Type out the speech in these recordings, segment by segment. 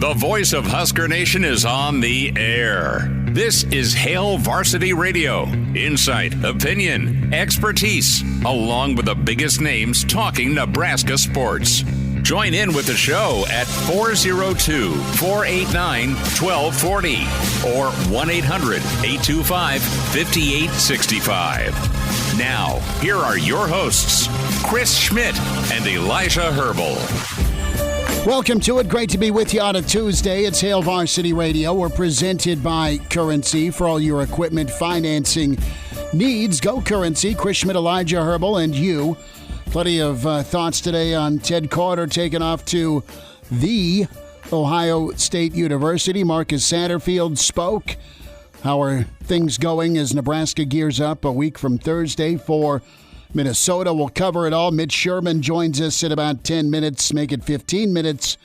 The voice of Husker Nation is on the air. This is Hail Varsity Radio. Insight, opinion, expertise, along with the biggest names talking Nebraska sports. Join in with the show at 402-489-1240 or 1-800-825-5865. Now, here are your hosts, Chris Schmidt and Elijah Herbel. Welcome to it. Great to be with you on a Tuesday. It's Hail Varsity Radio. We're presented by Currency for all your equipment financing needs. Go Currency. Chris Schmidt, Elijah Herbel, and you. Plenty of thoughts today on Ted Carter taking off to the Ohio State University. Marcus Satterfield spoke. How are things going as Nebraska gears up a week from Thursday for Minnesota? We'll cover it all. Mitch Sherman joins us in about 10 minutes, make it 15 minutes,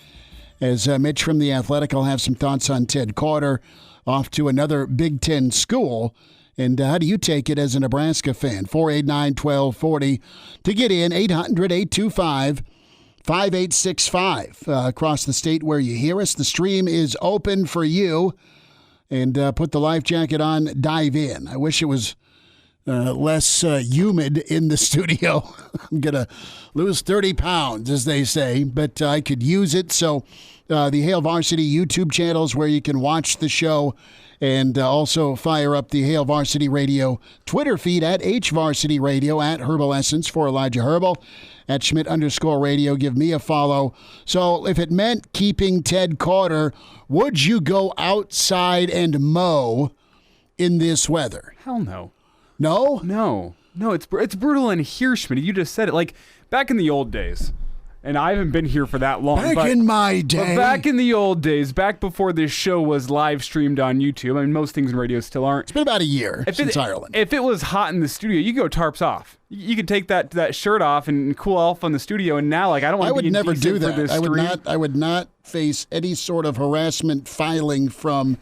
as Mitch from The Athletic will have some thoughts on Ted Carter off to another Big Ten school. And how do you take it as a Nebraska fan? 489-1240 to get in, 800-825-5865 across the state where you hear us. The stream is open for you. And put the life jacket on, dive in. I wish it was less humid in the studio. I'm going to lose 30 pounds, as they say, but I could use it. So the Hail Varsity YouTube channels where you can watch the show and also fire up the Hail Varsity Radio Twitter feed at HVarsity Radio, at Herbal Essence for Elijah Herbel, at Schmidt_radio. Give me a follow. So if it meant keeping Ted Carter, would you go outside and mow in this weather? Hell no. No? No, it's brutal in here, Schmidt. You just said it. Like, back in the old days, and I haven't been here for that long. Back in my day. Back in the old days, back before this show was live streamed on YouTube. I mean, most things in radio still aren't. It's been about a year since Ireland. If it was hot in the studio, you go tarps off. You could take that shirt off and cool off on the studio. And now, like, I don't want to be never do that. For this I would not face any sort of harassment filing from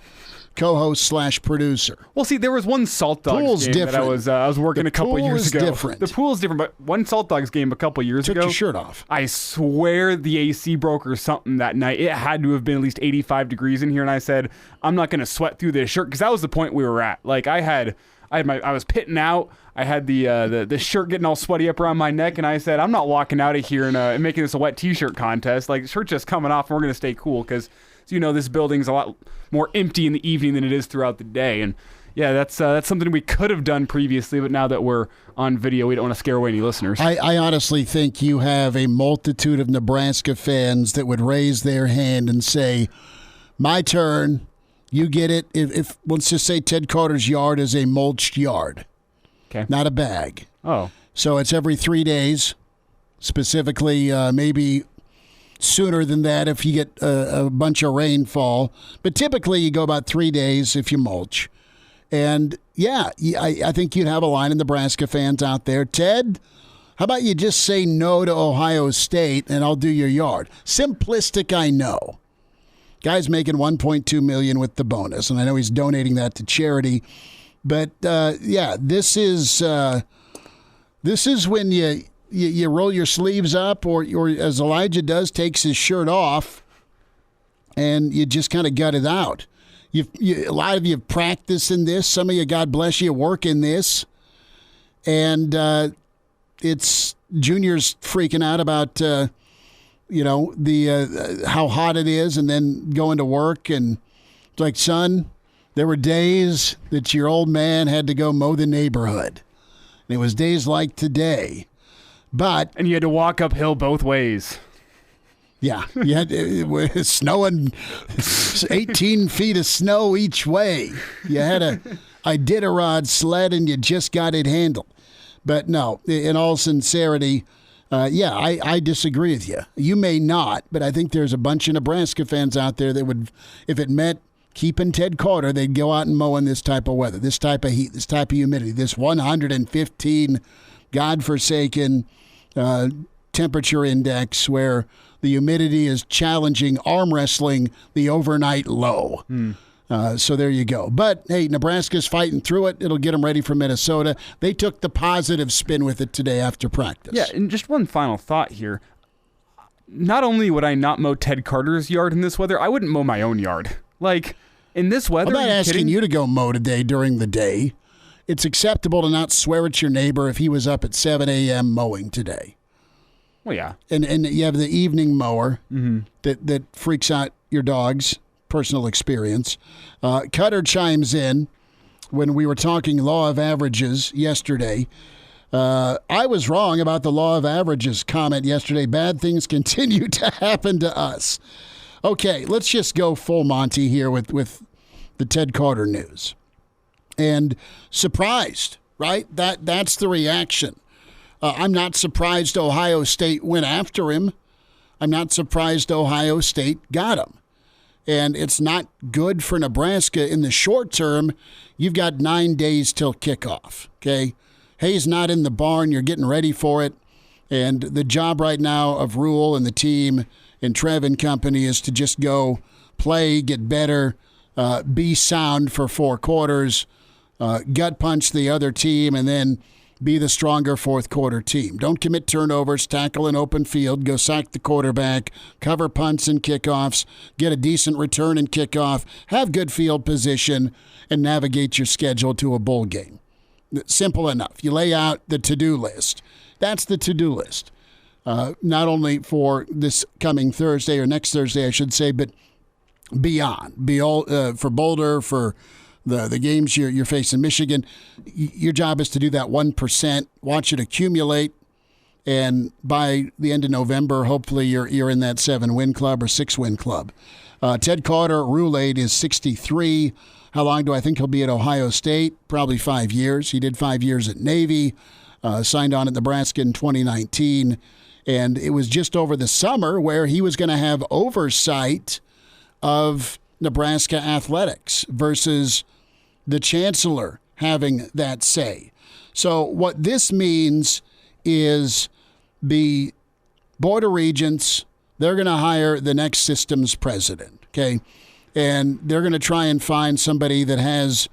co-host/producer. Well, see, there was one Salt Dogs game that I was working a couple years ago. Different. The pool's different, but one Salt Dogs game a couple years ago. Took your shirt off. I swear the AC broke or something that night. It had to have been at least 85 degrees in here, and I said, I'm not going to sweat through this shirt, because that was the point we were at. Like, I was pitting out. I had the shirt getting all sweaty up around my neck, and I said, I'm not walking out of here and making this a wet T-shirt contest. Like, the shirt's just coming off, and we're going to stay cool, because this building's a lot more empty in the evening than it is throughout the day. And yeah, that's something we could have done previously, but now that we're on video, we don't want to scare away any listeners. I honestly think you have a multitude of Nebraska fans that would raise their hand and say, my turn, you get it. If let's just say Ted Carter's yard is a mulched yard, okay, not a bag. Oh. So it's every 3 days, specifically maybe sooner than that if you get a bunch of rainfall. But typically you go about 3 days if you mulch. And, yeah, I think you'd have a line of Nebraska fans out there. Ted, how about you just say no to Ohio State and I'll do your yard? Simplistic, I know. Guy's making $1.2 million with the bonus, and I know he's donating that to charity. But, yeah, this is when you roll your sleeves up, or as Elijah does, takes his shirt off, and you just kind of gut it out. A lot of you have practiced in this. Some of you, God bless you, work in this. And it's juniors freaking out about, how hot it is, and then going to work. And it's like, son, there were days that your old man had to go mow the neighborhood. And it was days like today. And you had to walk uphill both ways. Yeah, it was snowing 18 feet of snow each way. You had a Iditarod sled and you just got it handled. But no, in all sincerity, I disagree with you. You may not, but I think there's a bunch of Nebraska fans out there that would, if it meant keeping Ted Carter, they'd go out and mow in this type of weather, this type of heat, this type of humidity, this 115 godforsaken temperature index where the humidity is challenging arm wrestling the overnight low. So there you go. But, hey, Nebraska's fighting through it. It'll get them ready for Minnesota. They took the positive spin with it today after practice. Yeah, and just one final thought here. not only would I not mow Ted Carter's yard in this weather, I wouldn't mow my own yard. Like, in this weather, I'm not asking you to go mow today during the day. It's acceptable to not swear at your neighbor if he was up at 7 a.m. mowing today. Well, yeah. And you have the evening mower that freaks out your dog's personal experience. Cutter chimes in when we were talking law of averages yesterday. I was wrong about the law of averages comment yesterday. Bad things continue to happen to us. Okay, let's just go full Monty here with the Ted Carter news. And surprised, right? That's the reaction. I'm not surprised Ohio State went after him. I'm not surprised Ohio State got him. And it's not good for Nebraska in the short term. You've got 9 days till kickoff, okay? Hay's not in the barn. You're getting ready for it. And the job right now of Rhule and the team and Trev and company is to just go play, get better, be sound for 4 quarters, gut punch the other team, and then be the stronger fourth quarter team. Don't commit turnovers, tackle an open field, go sack the quarterback, cover punts and kickoffs, get a decent return and kickoff, have good field position, and navigate your schedule to a bowl game. Simple enough. You lay out the to-do list. That's the to-do list. Not only for this coming Thursday or next Thursday, I should say, but beyond. For Boulder, for the games you're facing Michigan, your job is to do that 1%, watch it accumulate, and by the end of November, hopefully you're in that 7-win club or 6-win club. Ted Carter, Rhule aide, is 63. How long do I think he'll be at Ohio State? Probably 5 years. He did 5 years at Navy, signed on at Nebraska in 2019, and it was just over the summer where he was going to have oversight of Nebraska athletics versus the chancellor having that say. So what this means is the Board of Regents, they're going to hire the next systems president, okay? And they're going to try and find somebody that has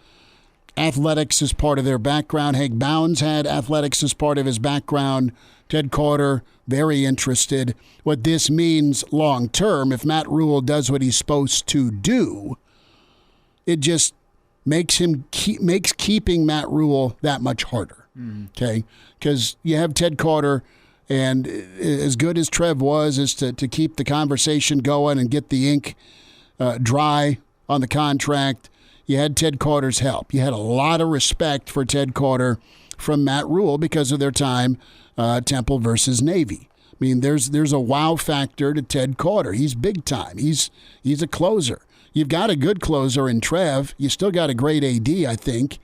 athletics as part of their background. Hank Bounds had athletics as part of his background. Ted Carter, very interested. What this means long term, if Matt Rhule does what he's supposed to do, it just makes keeping Matt Rhule that much harder. Okay, because you have Ted Carter, and as good as Trev was is to keep the conversation going and get the ink dry on the contract, you had Ted Carter's help. You had a lot of respect for Ted Carter from Matt Rhule because of their time Temple versus Navy. I mean, there's a wow factor to Ted Carter. He's big time. He's a closer. You've got a good closer in Trev. You still got a great AD, I think,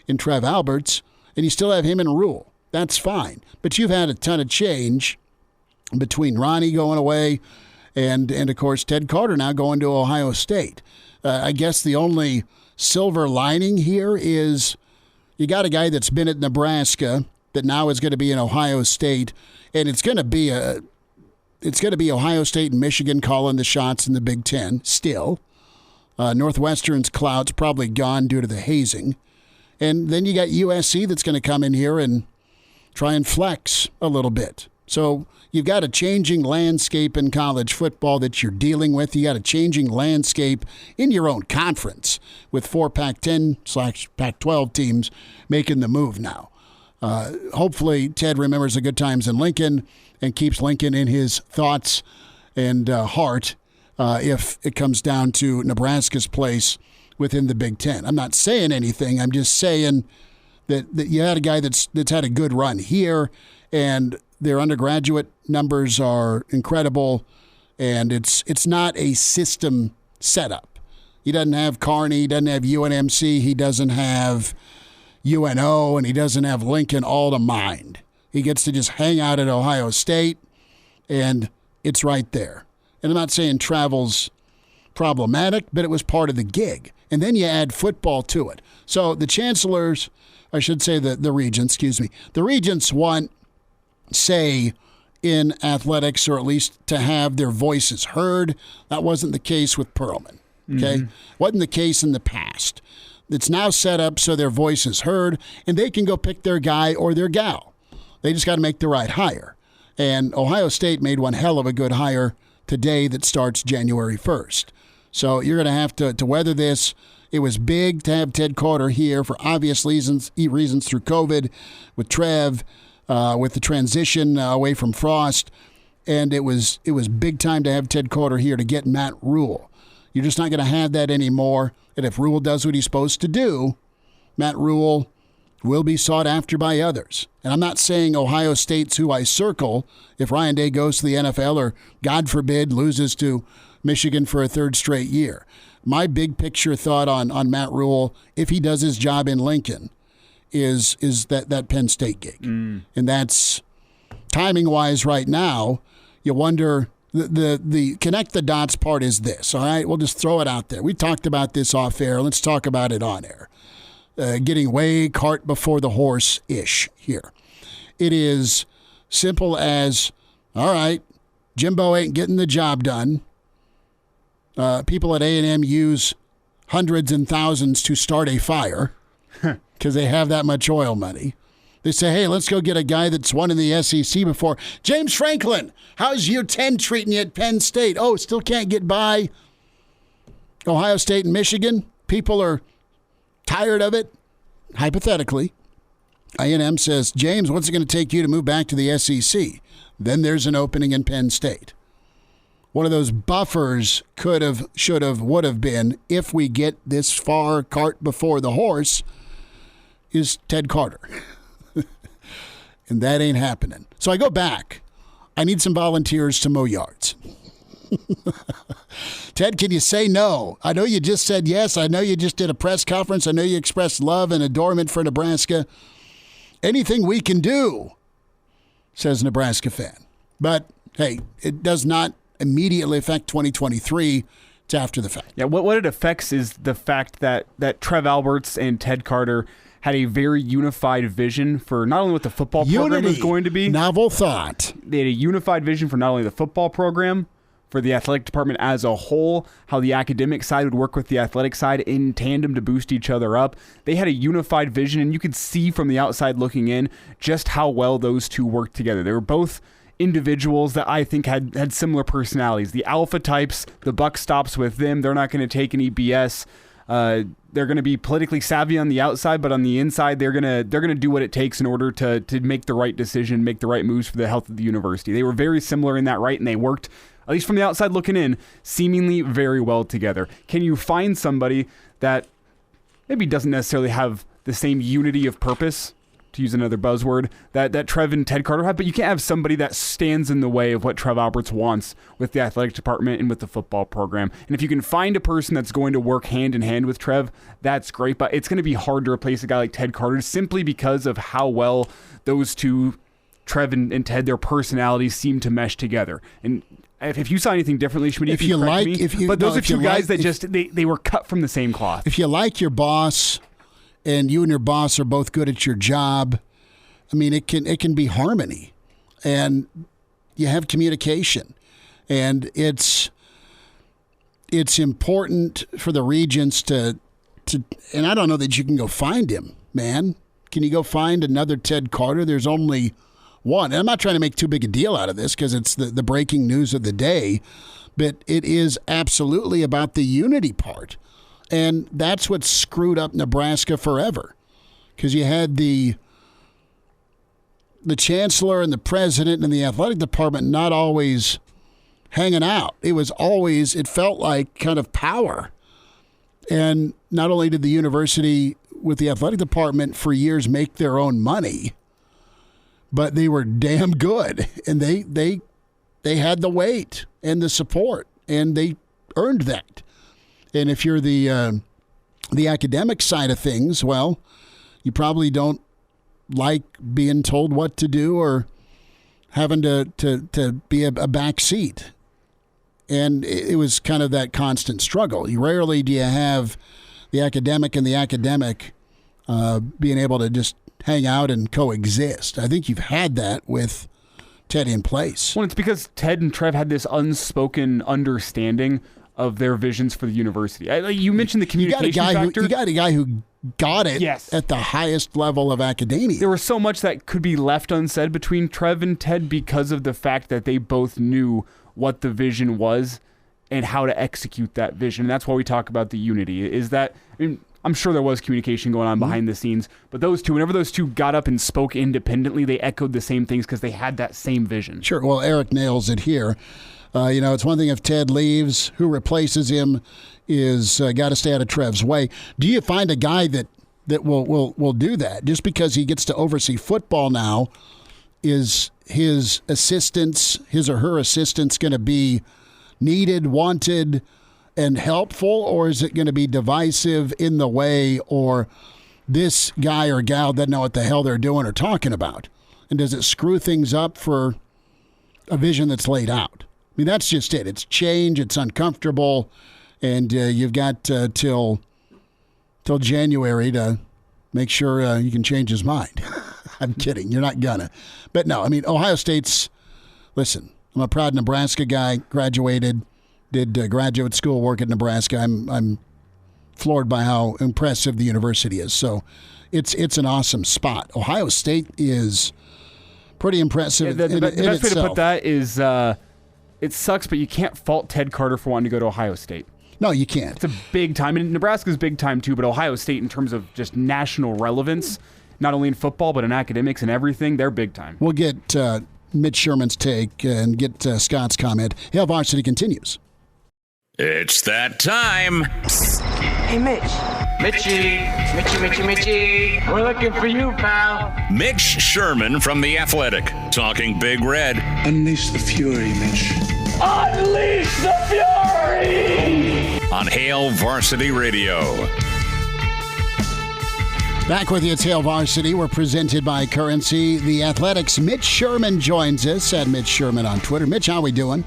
in Trev Alberts, and you still have him in Rhule. That's fine. But you've had a ton of change between Ronnie going away and of course, Ted Carter now going to Ohio State. I guess the only silver lining here is you got a guy that's been at Nebraska that now is going to be in Ohio State, and it's going to be Ohio State and Michigan calling the shots in the Big Ten still. Northwestern's clout's probably gone due to the hazing. And then you got USC that's going to come in here and try and flex a little bit. So you've got a changing landscape in college football that you're dealing with. You got a changing landscape in your own conference with 4 Pac-10/Pac-12 teams making the move now. Hopefully Ted remembers the good times in Lincoln and keeps Lincoln in his thoughts and heart if it comes down to Nebraska's place within the Big Ten. I'm not saying anything. I'm just saying that you had a guy that's had a good run here, and their undergraduate numbers are incredible, and it's not a system setup. He doesn't have Kearney, he doesn't have UNMC, he doesn't have UNO, and he doesn't have Lincoln all to mind. He gets to just hang out at Ohio State, and it's right there. And I'm not saying travel's problematic, but it was part of the gig. And then you add football to it. So the chancellors, I should say the regents, the regents want say in athletics, or at least to have their voices heard. That wasn't the case with Perlman. Okay, wasn't the case in the past. It's now set up so their voice is heard, and they can go pick their guy or their gal. They just got to make the right hire. And Ohio State made one hell of a good hire today that starts January 1st. So you're going to have to weather this. It was big to have Ted Carter here for obvious reasons through COVID, with Trev, with the transition away from Frost. And it was big time to have Ted Carter here to get Matt Rhule. You're just not going to have that anymore. And if Rhule does what he's supposed to do, Matt Rhule will be sought after by others. And I'm not saying Ohio State's who I circle if Ryan Day goes to the NFL or, God forbid, loses to Michigan for a third straight year. My big picture thought on Matt Rhule, if he does his job in Lincoln, is that Penn State gig. And that's, timing-wise right now, you wonder, the connect the dots part is this, all right? We'll just throw it out there. We talked about this off air. Let's talk about it on air. Getting way cart before the horse-ish here. It is simple as, all right, Jimbo ain't getting the job done. People at A&M use hundreds and thousands to start a fire because they have that much oil money. They say, hey, let's go get a guy that's won in the SEC before. James Franklin, how's year 10 treating you at Penn State? Oh, still can't get by Ohio State and Michigan? People are tired of it? Hypothetically, A&M says, James, what's it going to take you to move back to the SEC? Then there's an opening in Penn State. One of those buffers could have, should have, would have been, if we get this far cart before the horse, is Ted Carter. And that ain't happening. So I go back. I need some volunteers to mow yards. Ted, can you say no? I know you just said yes. I know you just did a press conference. I know you expressed love and adornment for Nebraska. Anything we can do, says Nebraska fan. But, hey, it does not immediately affect 2023. It's after the fact. Yeah, what it affects is the fact that Trev Alberts and Ted Carter had a very unified vision for not only what the football program was going to be. Novel thought. They had a unified vision for not only the football program, for the athletic department as a whole, how the academic side would work with the athletic side in tandem to boost each other up. They had a unified vision, and you could see from the outside looking in just how well those two worked together. They were both individuals that I think had similar personalities. The alpha types, the buck stops with them. They're not going to take any BS. They're going to be politically savvy on the outside, but on the inside, they're going to do what it takes in order to make the right decision, make the right moves for the health of the university. They were very similar in that, right? And they worked, at least from the outside looking in, seemingly very well together. Can you find somebody that maybe doesn't necessarily have the same unity of purpose, to use another buzzword, that Trev and Ted Carter have, but you can't have somebody that stands in the way of what Trev Alberts wants with the athletic department and with the football program. And if you can find a person that's going to work hand in hand with Trev, that's great, but it's going to be hard to replace a guy like Ted Carter simply because of how well those two, Trev and Ted, their personalities seem to mesh together. And if you saw anything differently, Schmidt, if you like, but those are two guys that just they were cut from the same cloth. If you like your boss, and you and your boss are both good at your job, I mean, it can be harmony, and you have communication, and it's important for the regents to, and I don't know that you can go find him, man. Can you go find another Ted Carter? There's only one. And I'm not trying to make too big a deal out of this because it's the breaking news of the day, but it is absolutely about the unity part. And that's what screwed up Nebraska forever, because you had the chancellor and the president and the athletic department not always hanging out. It felt like kind of power. And not only did the university with the athletic department for years make their own money, but they were damn good. And they had the weight and the support, and they earned that. And if you're the academic side of things, well, you probably don't like being told what to do or having to be a back seat. And it was kind of that constant struggle. Rarely do you have the academic and the academic being able to just hang out and coexist. I think you've had that with Ted in place. Well, it's because Ted and Trev had this unspoken understanding of their visions for the university. You mentioned the communication factor. You got a guy who got it yes. at the highest level of academia. There was so much that could be left unsaid between Trev and Ted because of the fact that they both knew what the vision was and how to execute that vision. And that's why we talk about the unity. Is that, I'm sure there was communication going on behind the scenes, but those two, whenever those two got up and spoke independently, they echoed the same things because they had that same vision. Sure. Well, Eric nails it here. It's one thing if Ted leaves, who replaces him is got to stay out of Trev's way. Do you find a guy that will do that? Just because he gets to oversee football now, is his or her assistance going to be needed, wanted, and helpful, or is it going to be divisive, in the way, or this guy or gal doesn't know what the hell they're doing or talking about? And does it screw things up for a vision that's laid out? I mean, that's just it. It's change. It's uncomfortable. And you've got till January to make sure you can change his mind. I'm kidding. You're not gonna. But no, I mean, Ohio State's, listen, I'm a proud Nebraska guy, graduated, did graduate school work at Nebraska. I'm floored by how impressive the university is. So it's an awesome spot. Ohio State is pretty impressive. The best way to put that is it sucks, but you can't fault Ted Carter for wanting to go to Ohio State. No, you can't. It's a big time. And Nebraska's big time too, but Ohio State, in terms of just national relevance, not only in football, but in academics and everything, they're big time. We'll get Mitch Sherman's take and get Scott's comment. Hail Varsity continues. It's that time. Hey, Mitch. Mitchie. We're looking for you, pal. Mitch Sherman from The Athletic, talking Big Red. Unleash the fury, Mitch. Unleash the fury! On Hail Varsity Radio. Back with you, it's Hail Varsity. We're presented by Currency. The Athletics' Mitch Sherman joins us at Mitch Sherman on Twitter. Mitch, how we doing?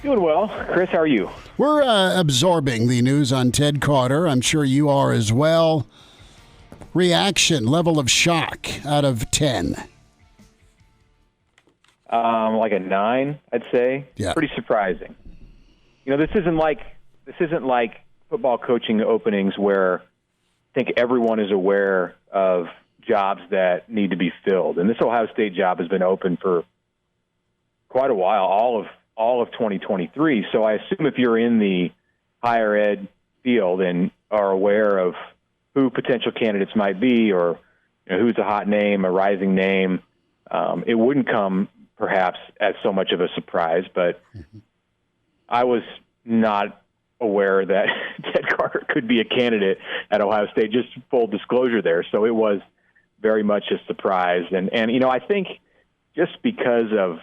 Doing well. Chris, how are you? We're absorbing the news on Ted Carter. I'm sure you are as well. Reaction, level of shock out of 10. Like a 9, I'd say. Yeah. Pretty surprising. This isn't like football coaching openings where I think everyone is aware of jobs that need to be filled. And this Ohio State job has been open for quite a while, all of 2023. So I assume if you're in the higher ed field and are aware of who potential candidates might be, or who's a hot name, a rising name, it wouldn't come perhaps as so much of a surprise. But I was not aware that Ted Carter could be a candidate at Ohio State, just full disclosure there. So it was very much a surprise. And I think just because of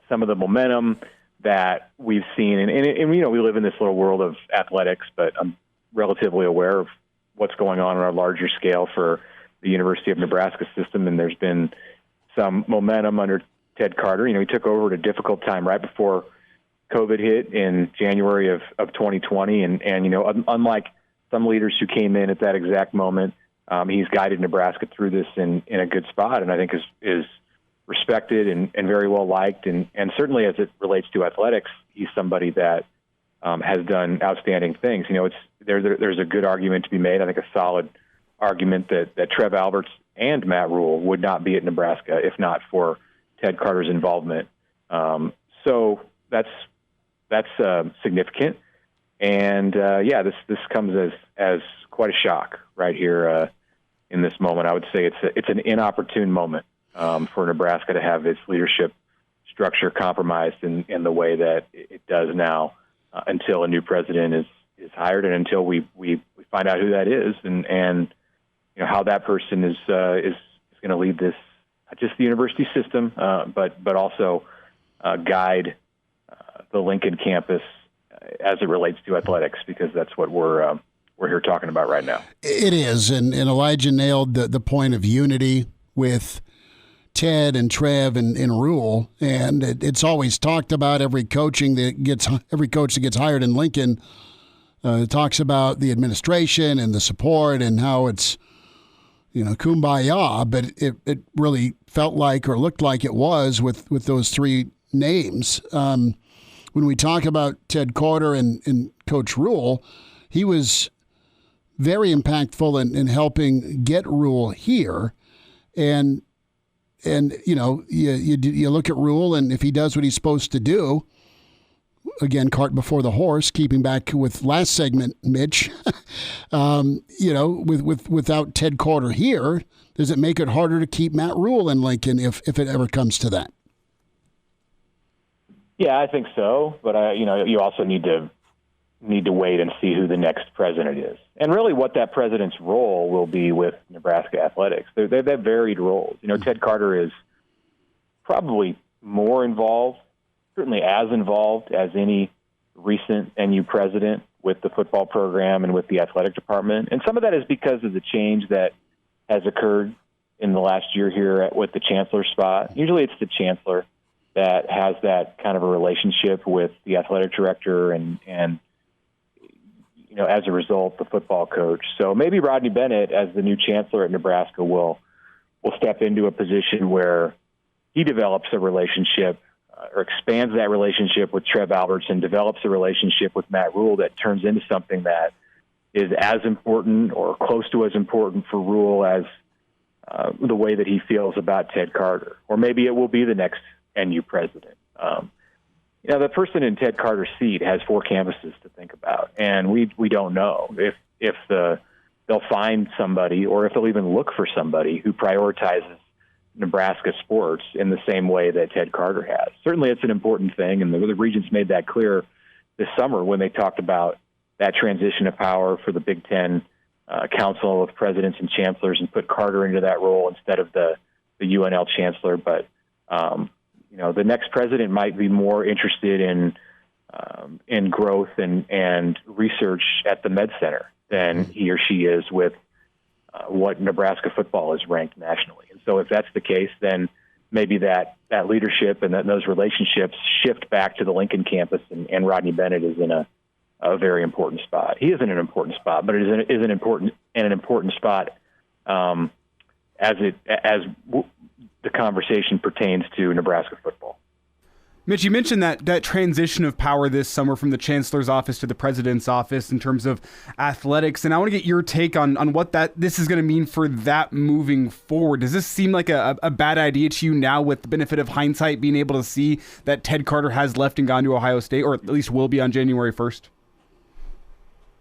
some of the momentum that we've seen, and we live in this little world of athletics, but I'm relatively aware of what's going on our larger scale for the University of Nebraska system, and there's been some momentum under Ted Carter. He took over at a difficult time right before COVID hit in January of 2020, and unlike some leaders who came in at that exact moment, he's guided Nebraska through this in a good spot, and I think is respected and very well liked, and certainly as it relates to athletics, he's somebody that has done outstanding things. There's a good argument to be made. I think a solid argument that Trev Alberts and Matt Rhule would not be at Nebraska if not for Ted Carter's involvement. So that's significant, and this comes as quite a shock right here in this moment. I would say it's an inopportune moment for Nebraska to have its leadership structure compromised in the way that it does now, until a new president is hired, and until we find out who that is, and how that person is going to lead this, not just the university system, but also guide the Lincoln campus as it relates to athletics, because that's what we're here talking about right now. It is, and Elijah nailed the point of unity with Ted and Trev and Rhule, and it's always talked about. Every coach that gets hired in Lincoln talks about the administration and the support and how it's kumbaya, but it really felt like or looked like it was with those three names. when we talk about Ted Carter and Coach Rhule, he was very impactful in helping get Rhule here. And you know, you look at Rhule, and if he does what he's supposed to do, again, cart before the horse, keeping back with last segment, Mitch, you know, without Ted Carter here, does it make it harder to keep Matt Rhule in Lincoln if it ever comes to that? Yeah, I think so. But, you know, you also need to wait and see who the next president is. And really what that president's role will be with Nebraska athletics. They have varied roles. You know, Ted Carter is probably more involved, certainly as involved as any recent NU president with the football program and with the athletic department. And some of that is because of the change that has occurred in the last year here with the chancellor spot. Usually it's the chancellor that has that kind of a relationship with the athletic director and you know, as a result, the football coach. So maybe Rodney Bennett, as the new chancellor at Nebraska, will step into a position where he develops a relationship or expands that relationship with Trev Albertson, develops a relationship with Matt Rhule that turns into something that is as important or close to as important for Rhule as the way that he feels about Ted Carter. Or maybe it will be the next NU president. You know, the person in Ted Carter's seat has 4 campuses to think about, and we don't know if they'll find somebody or if they'll even look for somebody who prioritizes Nebraska sports in the same way that Ted Carter has. Certainly it's an important thing, and the Regents made that clear this summer when they talked about that transition of power for the Big Ten Council of Presidents and Chancellors and put Carter into that role instead of the UNL Chancellor. But, you know, the next president might be more interested in growth and research at the Med Center than he or she is with what Nebraska football is ranked nationally. And so if that's the case, then maybe that leadership and those relationships shift back to the Lincoln campus, and Rodney Bennett is in a very important spot. He is in an important spot, but it is an important spot as the conversation pertains to Nebraska football. Mitch, you mentioned that transition of power this summer from the chancellor's office to the president's office in terms of athletics, and I want to get your take on what this is going to mean for that moving forward. Does this seem like a bad idea to you now, with the benefit of hindsight, being able to see that Ted Carter has left and gone to Ohio State, or at least will be on January 1st?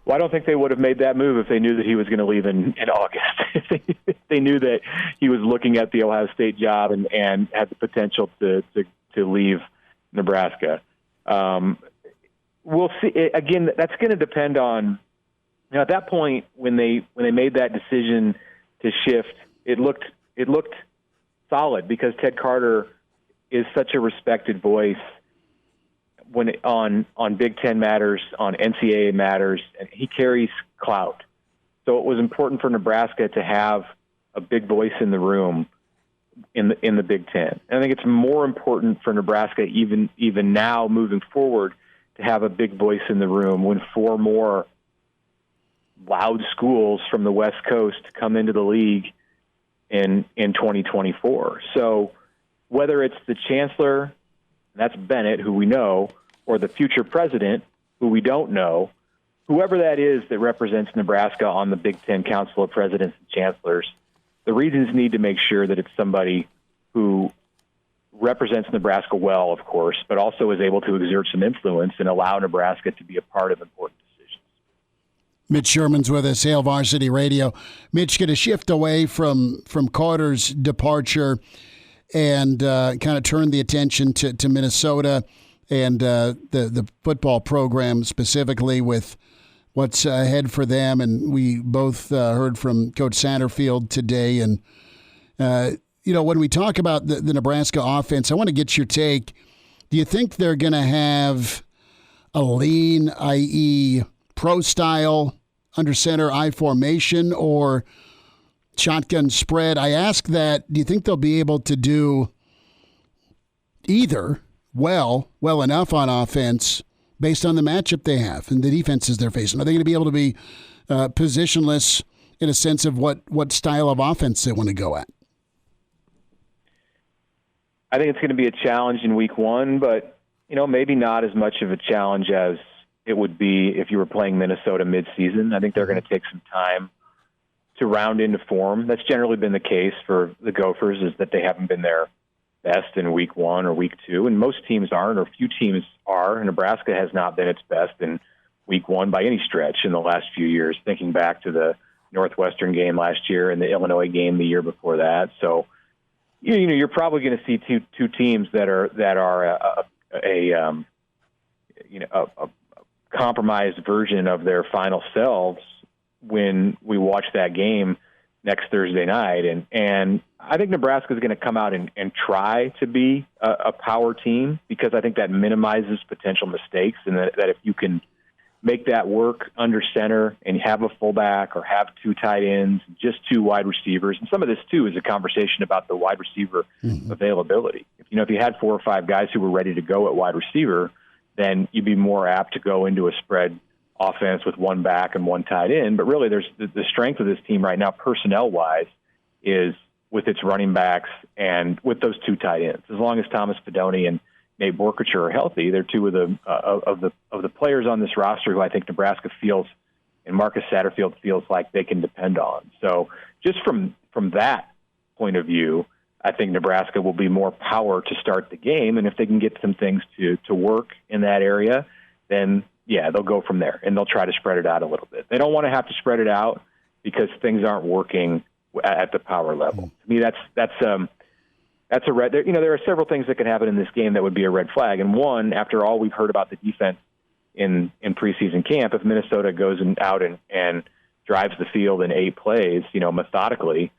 Well, I don't think they would have made that move if they knew that he was going to leave in August. If they knew that he was looking at the Ohio State job and had the potential to leave Nebraska. We'll see. Again, that's going to depend on, you know, at that point when they made that decision to shift, it looked solid because Ted Carter is such a respected voice on Big Ten matters, on NCAA matters, and he carries clout. So it was important for Nebraska to have a big voice in the room in the Big Ten. And I think it's more important for Nebraska even now moving forward to have a big voice in the room when 4 more loud schools from the West Coast come into the league in 2024. So whether it's the chancellor, that's Bennett, who we know, or the future president, who we don't know, whoever that is that represents Nebraska on the Big Ten Council of Presidents and Chancellors, the Regents need to make sure that it's somebody who represents Nebraska well, of course, but also is able to exert some influence and allow Nebraska to be a part of important decisions. Mitch Sherman's with us, Hail Varsity Radio. Mitch, going to shift away from Carter's departure and kind of turn the attention to Minnesota and the football program specifically with what's ahead for them. And we both heard from Coach Satterfield today. And, you know, when we talk about the Nebraska offense, I want to get your take. Do you think they're going to have a lean, i.e. pro style under center I formation or shotgun spread? I ask that, do you think they'll be able to do either well enough on offense based on the matchup they have and the defenses they're facing? Are they going to be able to be positionless in a sense of what style of offense they want to go at? I think it's going to be a challenge in week 1, but maybe not as much of a challenge as it would be if you were playing Minnesota midseason. I think they're going to take some time to round into form. That's generally been the case for the Gophers, is that they haven't been their best in week 1 or week 2, and most teams aren't, or few teams are. Nebraska has not been its best in week 1 by any stretch in the last few years, thinking back to the Northwestern game last year and the Illinois game the year before that. So, you're probably going to see two teams that are a compromised version of their final selves when we watch that game next Thursday night. And I think Nebraska is going to come out and try to be a power team, because I think that minimizes potential mistakes, and that if you can make that work under center and have a fullback or have 2 tight ends, just 2 wide receivers. And some of this, too, is a conversation about the wide receiver availability. If you had 4 or 5 guys who were ready to go at wide receiver, then you'd be more apt to go into a spread offense with 1 back and 1 tight end. But really, there's the strength of this team right now, personnel-wise, is with its running backs and with those 2 tight ends. As long as Thomas Fidone and Nate Borkacher are healthy, they're 2 of the players on this roster who I think Nebraska feels, and Marcus Satterfield feels like they can depend on. So just from that point of view, I think Nebraska will be more power to start the game, and if they can get some things to work in that area, then they'll go from there, and they'll try to spread it out a little bit. They don't want to have to spread it out because things aren't working at the power level. To me, that's a red. There are several things that can happen in this game that would be a red flag. And one, after all we've heard about the defense in preseason camp, if Minnesota goes out and drives the field in 8 plays, methodically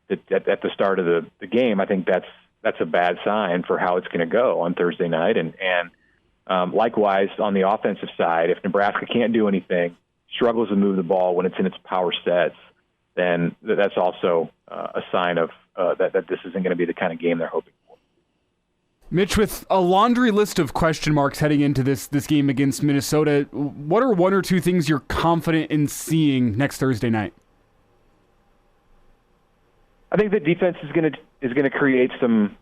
at the start of the game, I think that's a bad sign for how it's going to go on Thursday night. And likewise, on the offensive side, if Nebraska can't do anything, struggles to move the ball when it's in its power sets, then that's also a sign of that this isn't going to be the kind of game they're hoping for. Mitch, with a laundry list of question marks heading into this game against Minnesota, what are 1 or 2 things you're confident in seeing next Thursday night? I think the defense is going to create some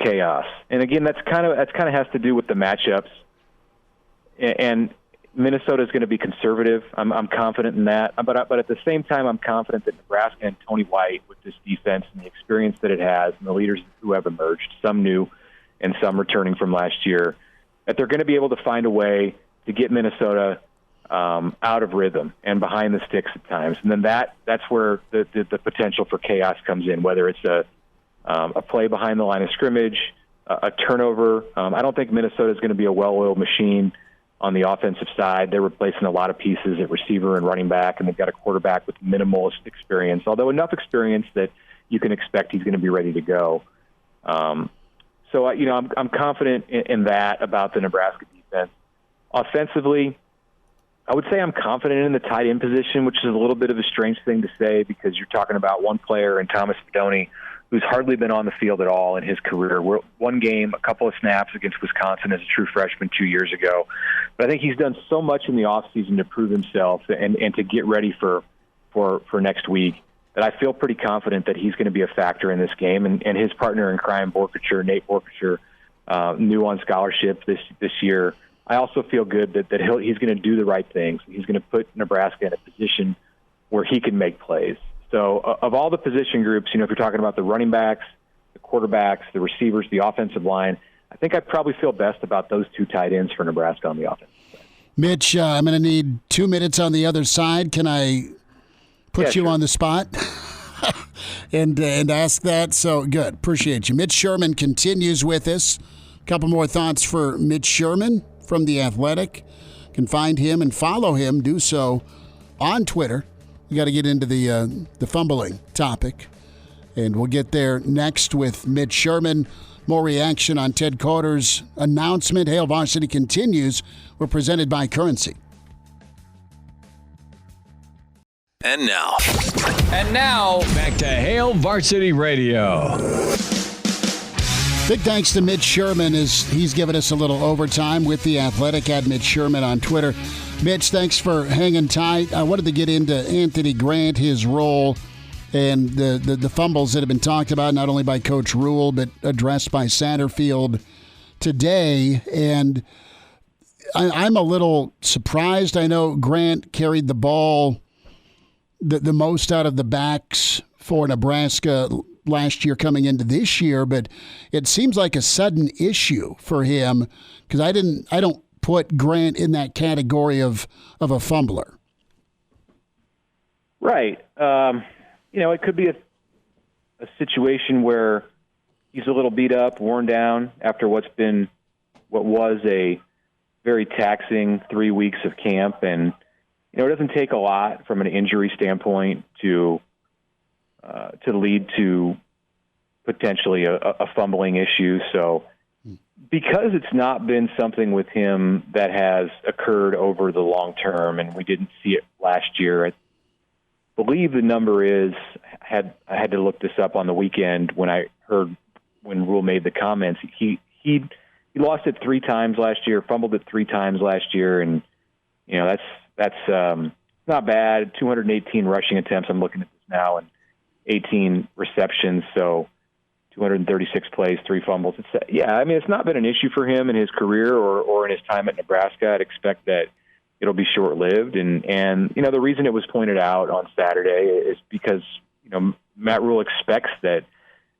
chaos, and again, that's kind of has to do with the matchups. And Minnesota is going to be conservative. I'm confident in that, but at the same time, I'm confident that Nebraska and Tony White, with this defense and the experience that it has, and the leaders who have emerged, some new and some returning from last year, that they're going to be able to find a way to get Minnesota out of rhythm and behind the sticks at times. And then that's where the potential for chaos comes in, whether it's a play behind the line of scrimmage, a turnover. I don't think Minnesota is going to be a well-oiled machine on the offensive side. They're replacing a lot of pieces at receiver and running back, and they've got a quarterback with minimalist experience, although enough experience that you can expect he's going to be ready to go. So I'm confident in that about the Nebraska defense. Offensively, I would say I'm confident in the tight end position, which is a little bit of a strange thing to say because you're talking about one player in Thomas Fidone who's hardly been on the field at all in his career. One game, a couple of snaps against Wisconsin as a true freshman 2 years ago. But I think he's done so much in the offseason to prove himself and to get ready for next week that I feel pretty confident that he's going to be a factor in this game. And his partner in crime, Nate Borkacher, new on scholarship this year. I also feel good that he's going to do the right things. He's going to put Nebraska in a position where he can make plays. So of all the position groups, if you're talking about the running backs, the quarterbacks, the receivers, the offensive line, I think I probably feel best about those 2 tight ends for Nebraska on the offensive side. Mitch, I'm going to need 2 minutes on the other side. Can I put you on the spot and ask that? So good. Appreciate you. Mitch Sherman continues with us. A couple more thoughts for Mitch Sherman from The Athletic. You can find him and follow him. Do so on Twitter. We got to get into the fumbling topic, and we'll get there next with Mitch Sherman. More reaction on Ted Carter's announcement. Hail Varsity continues. We're presented by Currency. And now, back to Hail Varsity Radio. Big thanks to Mitch Sherman as he's given us a little overtime with The Athletic at Mitch Sherman on Twitter. Mitch, thanks for hanging tight. I wanted to get into Anthony Grant, his role, and the fumbles that have been talked about, not only by Coach Rhule, but addressed by Satterfield today, and I'm a little surprised. I know Grant carried the ball the most out of the backs for Nebraska last year coming into this year, but it seems like a sudden issue for him because I don't put Grant in that category of a fumbler. Right. It could be a situation where he's a little beat up, worn down after what was a very taxing 3 weeks of camp. And, it doesn't take a lot from an injury standpoint to lead to potentially a fumbling issue. So because it's not been something with him that has occurred over the long term, and we didn't see it last year, I believe the number is, I had to look this up on the weekend when I heard when Rhule made the comments. He lost it 3 times last year, fumbled it 3 times last year, and that's not bad. 218 rushing attempts. I'm looking at this now, and 18 receptions. So 236 plays, 3 fumbles. It's not been an issue for him in his career or in his time at Nebraska. I'd expect that it'll be short-lived. And the reason it was pointed out on Saturday is because, Matt Rhule expects that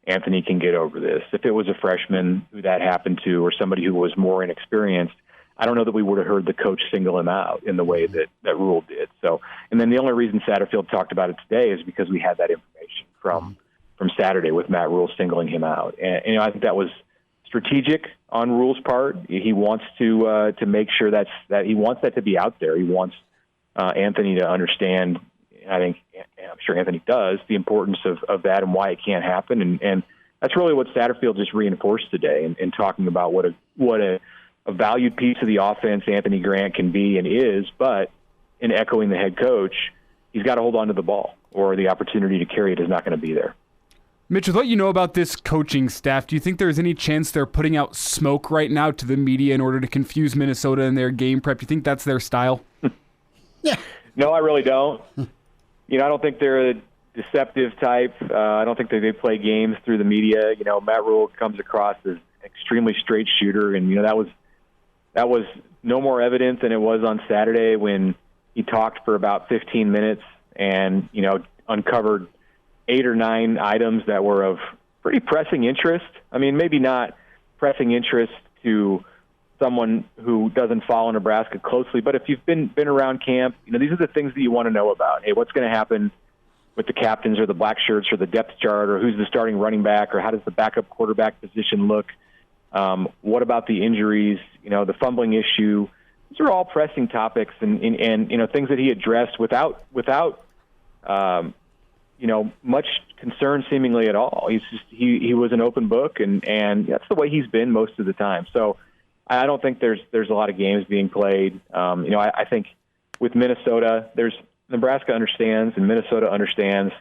Anthony can get over this. If it was a freshman who that happened to or somebody who was more inexperienced, I don't know that we would have heard the coach single him out in the way that Rhule did. So, and then the only reason Satterfield talked about it today is because we had that information from Saturday with Matt Rhule singling him out. And I think that was strategic on Rhule's part. He wants to make sure that he wants that to be out there. He wants Anthony to understand. I'm sure Anthony does, the importance of that and why it can't happen. And that's really what Satterfield just reinforced today in talking about what a valued piece of the offense Anthony Grant can be and is, but in echoing the head coach, he's got to hold on to the ball or the opportunity to carry it is not going to be there. Mitch, with what you know about this coaching staff, do you think there's any chance they're putting out smoke right now to the media in order to confuse Minnesota in their game prep? Do you think that's their style? Yeah. No, I really don't. I don't think they're a deceptive type. I don't think they play games through the media. Matt Rhule comes across as an extremely straight shooter, and that was no more evident than it was on Saturday when he talked for about 15 minutes and uncovered 8 or 9 items that were of pretty pressing interest. I mean, maybe not pressing interest to someone who doesn't follow Nebraska closely, but if you've been around camp, these are the things that you want to know about. Hey, what's going to happen with the captains or the black shirts or the depth chart, or who's the starting running back, or how does the backup quarterback position look? What about the injuries? The fumbling issue. These are all pressing topics and things that he addressed without much concern seemingly at all. He was an open book, and that's the way he's been most of the time. So I don't think there's a lot of games being played. I think with Minnesota, Nebraska understands and Minnesota understands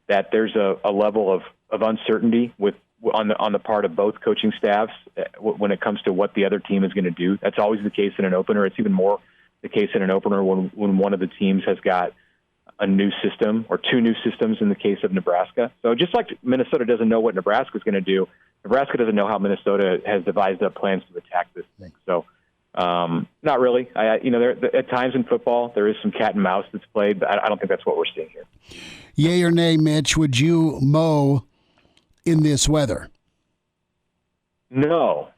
that there's a level of uncertainty on the part of both coaching staffs when it comes to what the other team is going to do. That's always the case in an opener. It's even more the case in an opener when one of the teams has got a new system or 2 new systems in the case of Nebraska. So just like Minnesota doesn't know what Nebraska is going to do, Nebraska doesn't know how Minnesota has devised up plans to attack this thing. So not really. At times in football, there is some cat and mouse that's played, but I don't think that's what we're seeing here. Yay or nay, Mitch, would you mow in this weather? No,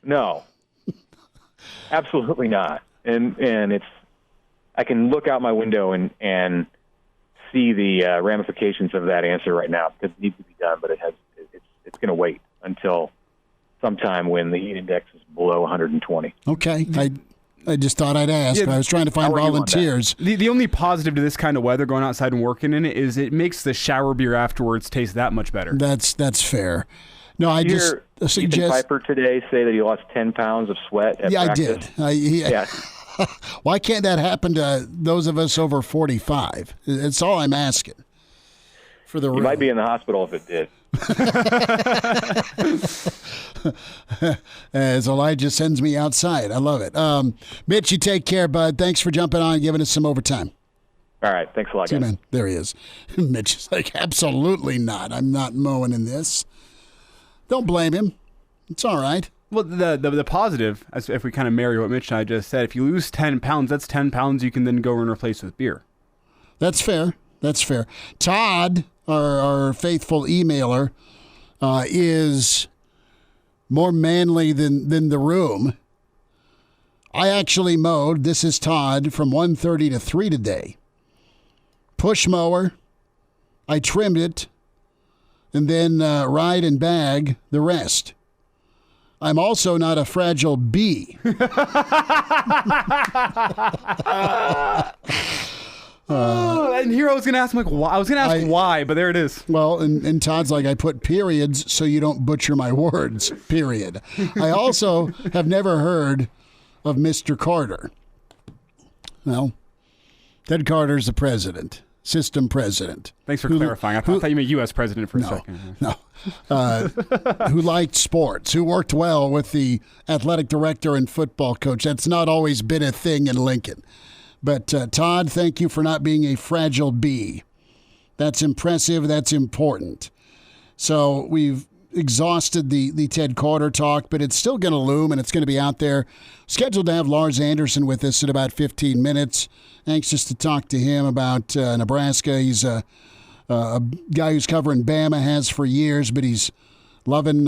absolutely not. And I can look out my window and see the ramifications of that answer right now because it needs to be done, but it's going to wait until sometime when the heat index is below 120. Okay. I just thought I'd ask. Yeah, I was trying to find volunteers. The only positive to this kind of weather, going outside and working in it, is it makes the shower beer afterwards taste that much better. That's fair. No, I just suggest Piper today say that he lost 10 pounds of sweat at practice. I did. Yeah. Why can't that happen to those of us over 45? It's all I'm asking. You might be in the hospital if it did. As Elijah sends me outside. I love it. Mitch, you take care, bud. Thanks for jumping on and giving us some overtime. All right. Thanks a lot, guys. Man. There he is. Mitch is like, absolutely not. I'm not mowing in this. Don't blame him. It's all right. Well, the positive, as if we kind of marry what Mitch and I just said, if you lose 10 pounds, that's 10 pounds you can then go and replace with beer. That's fair. That's fair. Todd, our faithful emailer, is more manly than the room. I actually mowed, this is Todd, from 1:30 to 3 today. Push mower. I trimmed it, and then ride and bag the rest. I'm also not a fragile bee. And here I was going to ask him, like, why? I was going to ask why, but there it is. Well, and Todd's like, I put periods so you don't butcher my words, period. I also have never heard of Mr. Carter. Well, Ted Carter's the president, system president. Thanks for clarifying. I thought you meant U.S. president for a second. No. Who liked sports, who worked well with the athletic director and football coach. That's not always been a thing in Lincoln. But, Todd, thank you for not being a fragile bee. That's impressive. That's important. So we've exhausted the Ted Carter talk, but it's still going to loom, and it's going to be out there. Scheduled to have Lars Anderson with us in about 15 minutes. Anxious to talk to him about Nebraska. He's a guy who's covering Bama, has for years, but he's loving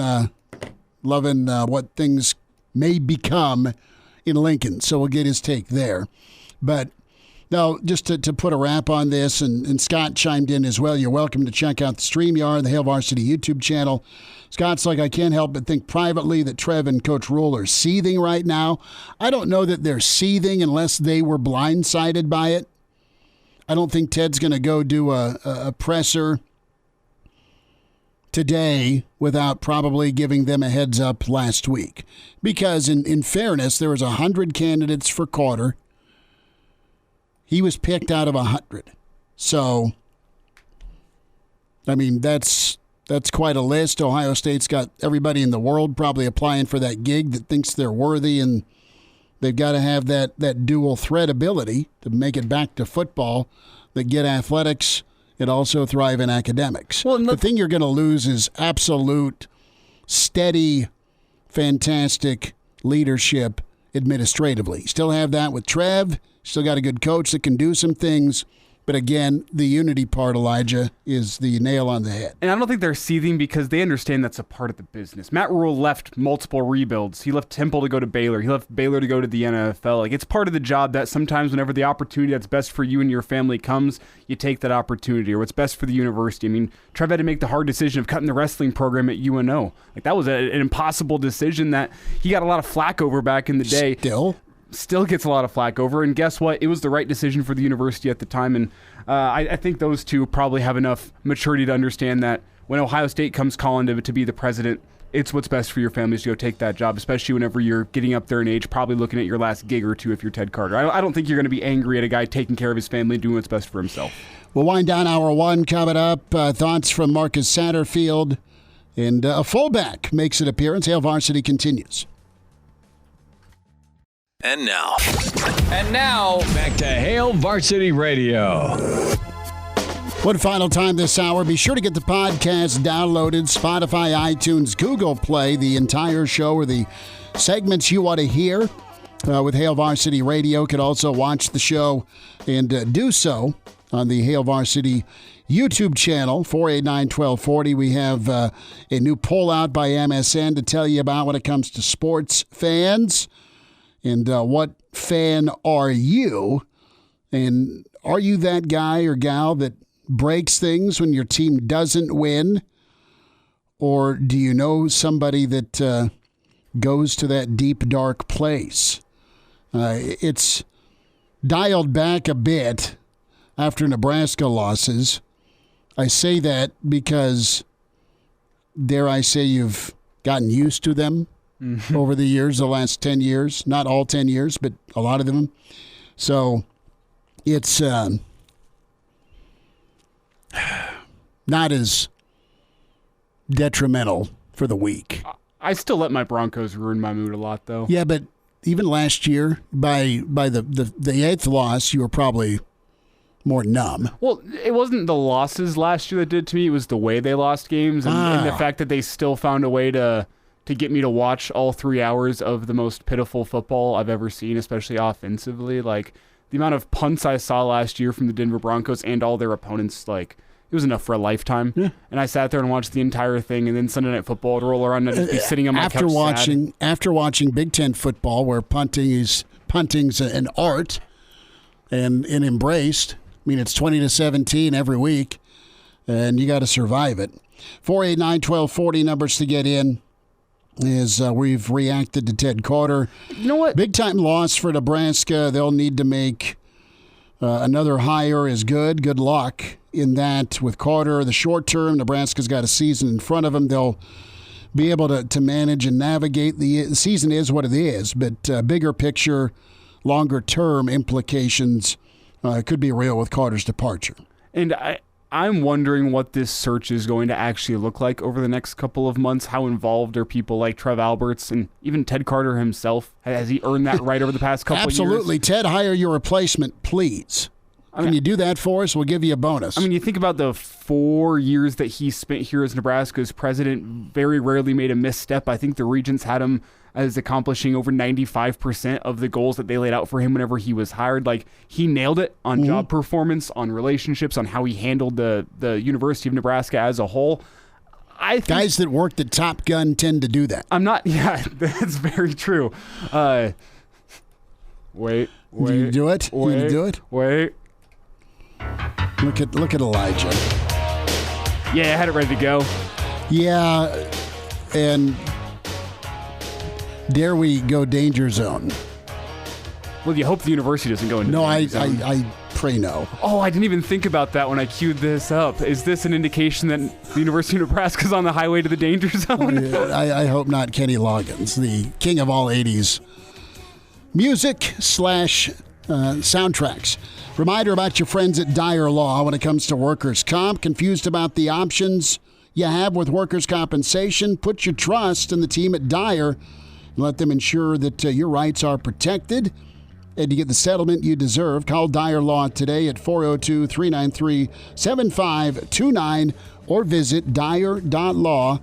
what things may become in Lincoln. So we'll get his take there. But no, just to put a wrap on this, and Scott chimed in as well. You're welcome to check out the StreamYard, the Hail Varsity YouTube channel. Scott's like, I can't help but think privately that Trev and Coach Rhule are seething right now. I don't know that they're seething unless they were blindsided by it. I don't think Ted's going to go do a presser today without probably giving them a heads up last week. Because in fairness, there was 100 candidates for Carter. He was picked out of 100. So, I mean, that's quite a list. Ohio State's got everybody in the world probably applying for that gig that thinks they're worthy, and they've got to have that dual threat ability to make it back to football, that get athletics and also thrive in academics. Well, the thing you're going to lose is absolute, steady, fantastic leadership administratively. You still have that with Trev. Still got a good coach that can do some things. But again, the unity part, Elijah, is the nail on the head. And I don't think they're seething because they understand that's a part of the business. Matt Rhule left multiple rebuilds. He left Temple to go to Baylor. He left Baylor to go to the NFL. Like, it's part of the job that sometimes whenever the opportunity that's best for you and your family comes, you take that opportunity, or what's best for the university. I mean, Trev had to make the hard decision of cutting the wrestling program at UNO. Like, that was an impossible decision that he got a lot of flack over back in the day. Still gets a lot of flack over, and guess what? It was the right decision for the university at the time, and I think those two probably have enough maturity to understand that when Ohio State comes calling to be the president, it's what's best for your families to go take that job, especially whenever you're getting up there in age, probably looking at your last gig or two if you're Ted Carter. I don't think you're going to be angry at a guy taking care of his family, doing what's best for himself. We'll wind down hour one coming up. Thoughts from Marcus Satterfield, and a fullback makes an appearance. Hail Varsity continues. And now, back to Hail Varsity Radio. One final time this hour, be sure to get the podcast downloaded, Spotify, iTunes, Google Play, the entire show or the segments you want to hear with Hail Varsity Radio. You can also watch the show and do so on the Hail Varsity YouTube channel, 489-1240. We have a new poll out by MSN to tell you about when it comes to sports fans. And what fan are you? And are you that guy or gal that breaks things when your team doesn't win? Or do you know somebody that goes to that deep, dark place? It's dialed back a bit after Nebraska losses. I say that because, dare I say, you've gotten used to them. Over the years, the last 10 years. Not all 10 years, but a lot of them. So it's not as detrimental for the week. I still let my Broncos ruin my mood a lot, though. Yeah, but even last year, by the eighth loss, you were probably more numb. Well, it wasn't the losses last year that did it to me. It was the way they lost games and the fact that they still found a way to to get me to watch all 3 hours of the most pitiful football I've ever seen, especially offensively. Like, the amount of punts I saw last year from the Denver Broncos and all their opponents, like, it was enough for a lifetime. Yeah. And I sat there and watched the entire thing, and then Sunday Night Football would roll around and I'd just be sitting on my couch sad. After watching Big Ten football, where punting's an art and embraced. I mean, it's 20-17 every week, and you got to survive it. 489-1240 numbers to get in as we've reacted to Ted Carter. You know what? Big-time loss for Nebraska. They'll need to make another hire is good. Good luck in that with Carter. The short term, Nebraska's got a season in front of them. They'll be able to manage and navigate. The season is what it is, but bigger picture, longer term implications could be real with Carter's departure. And I'm wondering what this search is going to actually look like over the next couple of months. How involved are people like Trev Alberts and even Ted Carter himself? Has he earned that right over the past couple of years? Absolutely. Ted, hire your replacement, please. Can you do that for us? We'll give you a bonus. I mean, you think about the 4 years that he spent here as Nebraska's president, very rarely made a misstep. I think the Regents had him as accomplishing over 95% of the goals that they laid out for him whenever he was hired. Like, he nailed it on job performance, on relationships, on how he handled the University of Nebraska as a whole. I think guys that worked at Top Gun tend to do that. Yeah, that's very true. Wait. Do you do it? Wait, you do it? Wait. Look at Elijah. Yeah, I had it ready to go. Yeah, and dare we go danger zone? Well, you hope the university doesn't go into danger zone. I pray no. Oh, I didn't even think about that when I queued this up. Is this an indication that the University of Nebraska is on the highway to the danger zone? I hope not. Kenny Loggins, the king of all 80s music / soundtracks. Reminder about your friends at Dyer Law when it comes to workers' comp. Confused about the options you have with workers' compensation? Put your trust in the team at Dyer and let them ensure that your rights are protected and you get the settlement you deserve. Call Dyer Law today at 402-393-7529 or visit Dyer.law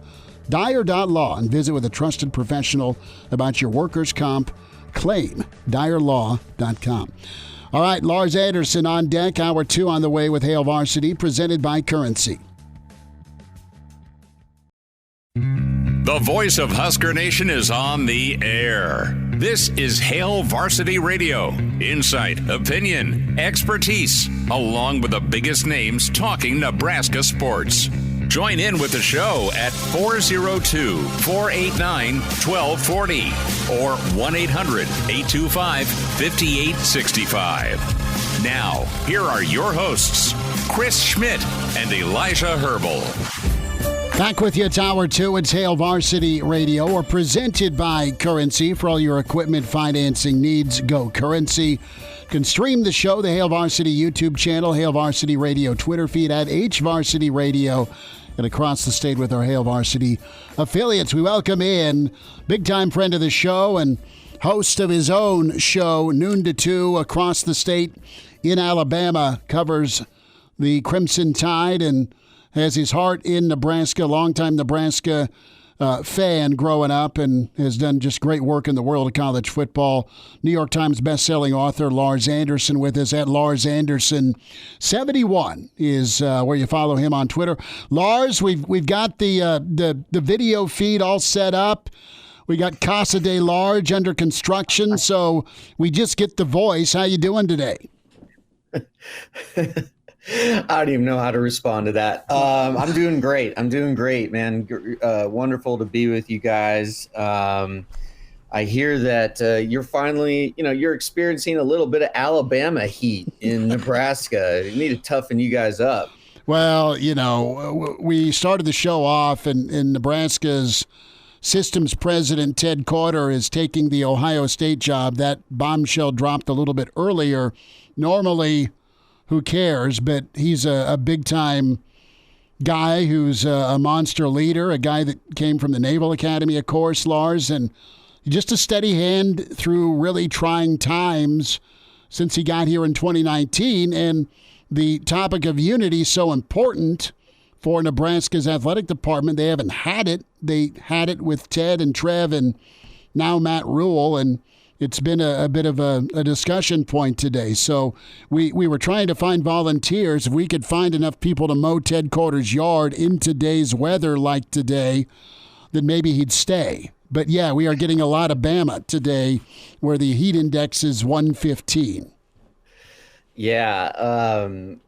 and visit with a trusted professional about your workers' comp claim. DyerLaw.com. All right, Lars Anderson on deck. Hour 2 on the way with Hail Varsity, presented by Currency. The voice of Husker Nation is on the air. This is Hail Varsity Radio. Insight, opinion, expertise, along with the biggest names talking Nebraska sports. Join in with the show at 402-489-1240 or 1-800-825-5865. Now, here are your hosts, Chris Schmidt and Elijah Herbel. Back with you, it's Hour 2. It's Hail Varsity Radio. We're presented by Currency. For all your equipment financing needs, go Currency. You can stream the show, the Hail Varsity YouTube channel, Hail Varsity Radio Twitter feed at HVarsity Radio, and across the state with our Hail Varsity affiliates. We welcome in big-time friend of the show and host of his own show, Noon to 2, across the state in Alabama, covers the Crimson Tide and has his heart in Nebraska, longtime Nebraska fan growing up, and has done just great work in the world of college football. New York Times bestselling author Lars Anderson with us at Lars Anderson 71 is where you follow him on Twitter. Lars, we've got the video feed all set up. We got Casa de Large under construction, so we just get the voice. How you doing today? I don't even know how to respond to that. I'm doing great. Man. Wonderful to be with you guys. I hear that you're finally, you're experiencing a little bit of Alabama heat in Nebraska. You need to toughen you guys up. Well, we started the show off, and Nebraska's systems president, Ted Carter, is taking the Ohio State job. That bombshell dropped a little bit earlier. Normally, who cares? But he's a big-time guy who's a monster leader, a guy that came from the Naval Academy, of course, Lars, and just a steady hand through really trying times since he got here in 2019. And the topic of unity is so important for Nebraska's athletic department. They haven't had it. They had it with Ted and Trev and now Matt Rhule, and it's been a bit of a discussion point today. So we were trying to find volunteers. If we could find enough people to mow Ted Carter's yard in today's weather like today, then maybe he'd stay. But, yeah, we are getting a lot of Bama today where the heat index is 115. Yeah,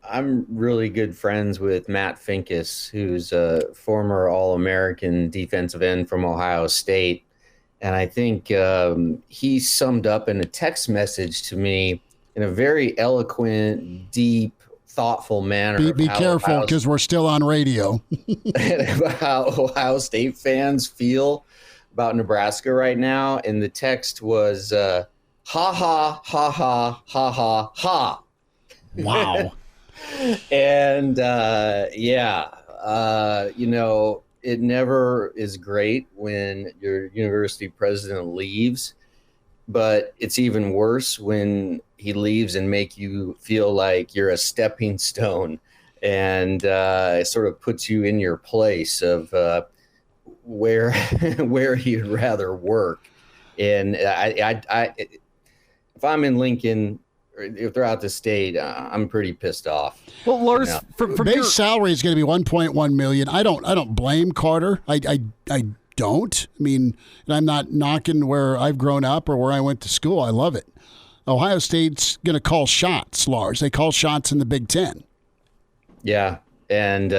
I'm really good friends with Matt Finkus, who's a former All-American defensive end from Ohio State. And I think he summed up in a text message to me in a very eloquent, deep, thoughtful manner. Be careful, because we're still on radio. How Ohio State fans feel about Nebraska right now. And the text was, ha, ha, ha, ha, ha, ha, ha. Wow. And, it never is great when your university president leaves, but it's even worse when he leaves and make you feel like you're a stepping stone, and it sort of puts you in your place of where you'd rather work. And I if I'm in Lincoln, if they're out the state, I'm pretty pissed off. Well, Lars, from base salary is going to be $1.1 million. I don't blame Carter. I don't. I mean, and I'm not knocking where I've grown up or where I went to school. I love it. Ohio State's going to call shots, Lars. They call shots in the Big Ten. Yeah, and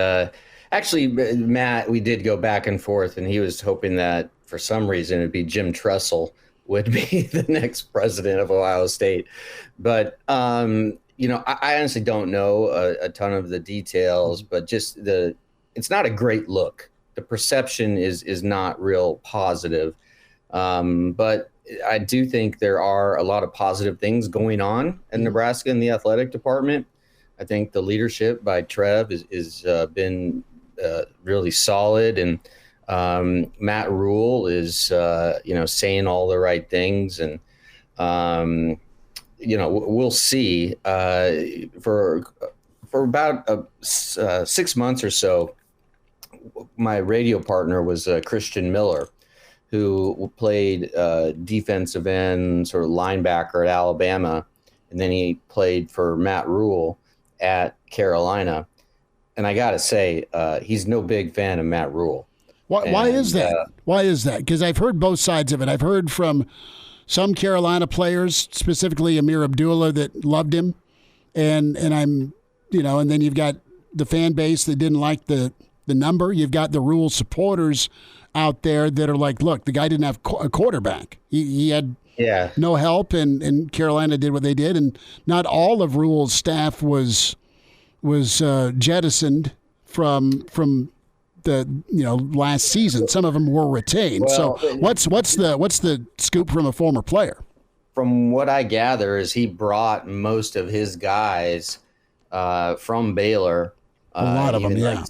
actually, Matt, we did go back and forth, and he was hoping that for some reason it'd be Jim Tressel would be the next president of Ohio State. But, I honestly don't know a ton of the details, but just it's not a great look. The perception is not real positive. But I do think there are a lot of positive things going on in Nebraska in the athletic department. I think the leadership by Trev is been really solid, and Matt Rhule is, saying all the right things, and we'll see. For about 6 months or so, my radio partner was Christian Miller, who played defensive end, sort of linebacker at Alabama, and then he played for Matt Rhule at Carolina. And I got to say, he's no big fan of Matt Rhule. Why is that? Why is that? Because I've heard both sides of it. I've heard from some Carolina players, specifically Amir Abdullah, that loved him, and I'm, and then you've got the fan base that didn't like the number. You've got the Rhule supporters out there that are like, look, the guy didn't have a quarterback. He had no help, and Carolina did what they did, and not all of Rhule's staff was jettisoned from the last season. Some of them were retained. Well, so what's the scoop from a former player? From what I gather is he brought most of his guys from Baylor. A lot of them, yeah.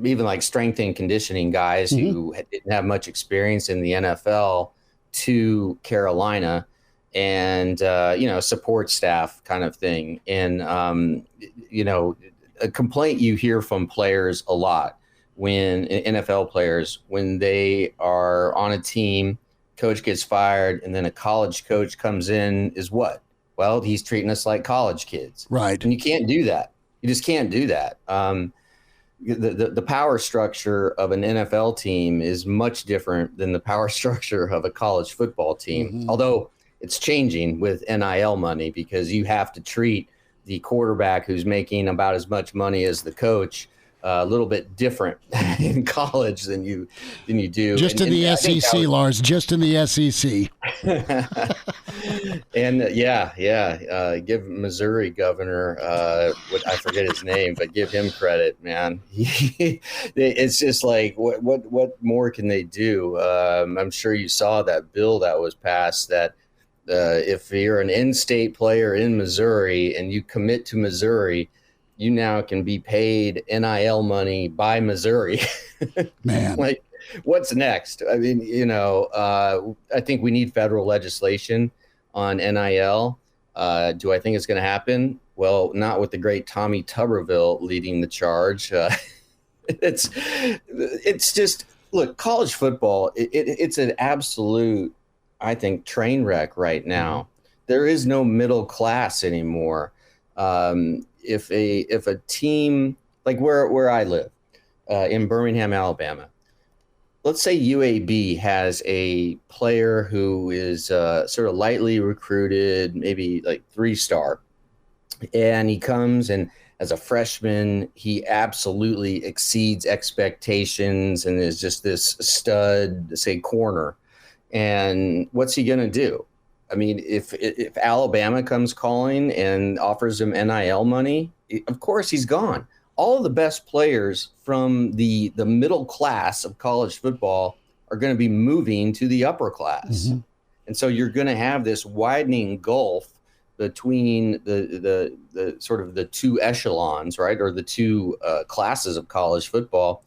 Even like strength and conditioning guys who didn't have much experience in the NFL to Carolina, and support staff kind of thing. And a complaint you hear from players a lot, when NFL players, when they are on a team, coach gets fired, and then a college coach comes in, is what? Well, he's treating us like college kids. Right. And you can't do that. You just can't do that. The power structure of an NFL team is much different than the power structure of a college football team, although it's changing with NIL money, because you have to treat the quarterback who's making about as much money as the coach a little bit different in college than you do. Just in the SEC, Lars. Just in the SEC. And give Missouri governor, I forget his name, but give him credit, man. It's just like, what more can they do? I'm sure you saw that bill that was passed that if you're an in-state player in Missouri and you commit to Missouri, you now can be paid NIL money by Missouri. Man. Like, what's next? I mean, I think we need federal legislation on NIL. Do I think it's going to happen? Well, not with the great Tommy Tuberville leading the charge. It's just, look, college football, it's an absolute, I think, train wreck right now. There is no middle class anymore. If a team like where I live, in Birmingham, Alabama, let's say UAB has a player who is sort of lightly recruited, maybe like 3-star, and he comes and as a freshman, he absolutely exceeds expectations and is just this stud, say, corner. And what's he going to do? I mean, if Alabama comes calling and offers him NIL money, of course he's gone. All of the best players from the middle class of college football are going to be moving to the upper class. Mm-hmm. And so you're going to have this widening gulf between the sort of the two echelons, right, or the two classes of college football.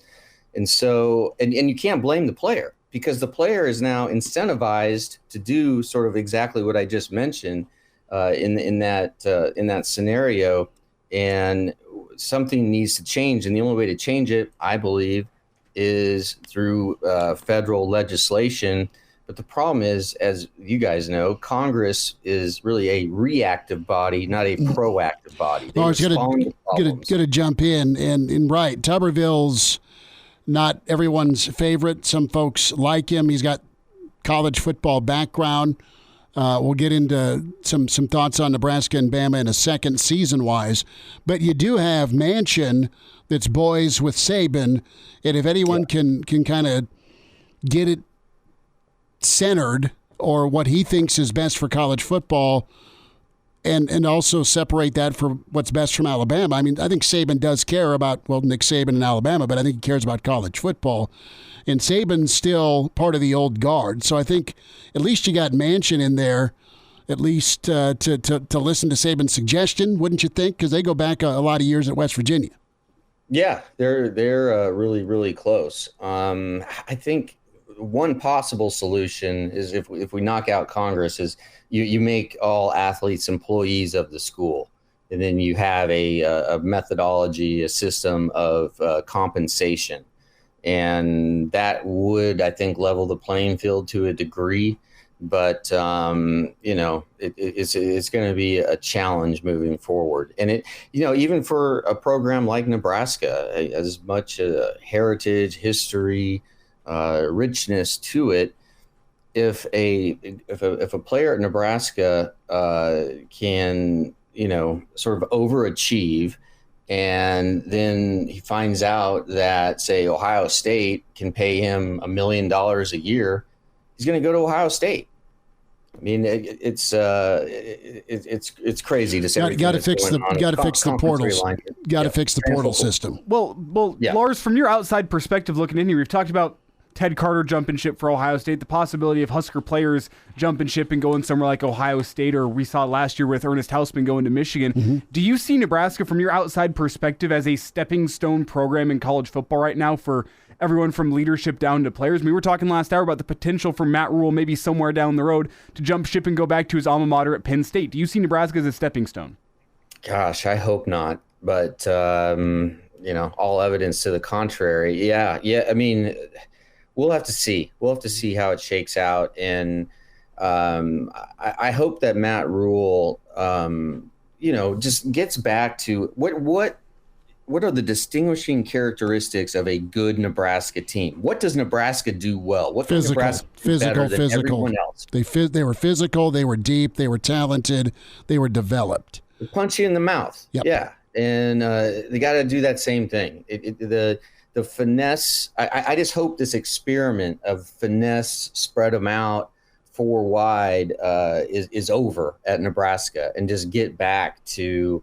And so, and you can't blame the player, because the player is now incentivized to do sort of exactly what I just mentioned in that scenario. And something needs to change, and the only way to change it, I believe, is through federal legislation. But the problem is, as you guys know, Congress is really a reactive body, not a proactive body. I was going to jump in, and right, Tuberville's not everyone's favorite. Some folks like him. He's got college football background. We'll get into some thoughts on Nebraska and Bama in a second, season-wise. But you do have Manchin that's boys with Saban, and if anyone can kind of get it centered or what he thinks is best for college football and also separate that from what's best from Alabama. I mean, I think Saban does care about, well, Nick Saban in Alabama, but I think he cares about college football. And Saban's still part of the old guard. So I think at least you got Manchin in there, at least to listen to Saban's suggestion, wouldn't you think? Because they go back a lot of years at West Virginia. Yeah, they're really, really close. I think one possible solution is if we knock out Congress is you make all athletes employees of the school, and then you have a methodology, a system of compensation, and that would, I think, level the playing field to a degree. But it's going to be a challenge moving forward, and even for a program like Nebraska, as much heritage, history, richness to it, if a player at Nebraska can sort of overachieve, and then he finds out that, say, Ohio State can pay him $1 million a year, he's going to go to Ohio State. I mean, it's crazy to say. Got to fix the portals. Got to fix the portal system. Well, yeah. Lars, from your outside perspective looking in here, we've talked about Ted Carter jumping ship for Ohio State, the possibility of Husker players jumping ship and going somewhere like Ohio State, or we saw last year with Ernest Hausman going to Michigan. Mm-hmm. Do you see Nebraska, from your outside perspective, as a stepping stone program in college football right now for everyone from leadership down to players? We were talking last hour about the potential for Matt Rhule maybe somewhere down the road to jump ship and go back to his alma mater at Penn State. Do you see Nebraska as a stepping stone? Gosh, I hope not. But, all evidence to the contrary. Yeah. I mean, we'll have to see. We'll have to see how it shakes out. And I hope that Matt Rhule, just gets back to what are the distinguishing characteristics of a good Nebraska team? What does Nebraska do well? What does Nebraska do better than everyone else? They were physical. They were deep. They were talented. They were developed. They punch you in the mouth. Yep. Yeah. And they got to do that same thing. The finesse, I just hope this experiment of finesse, spread them out 4 wide is over at Nebraska, and just get back to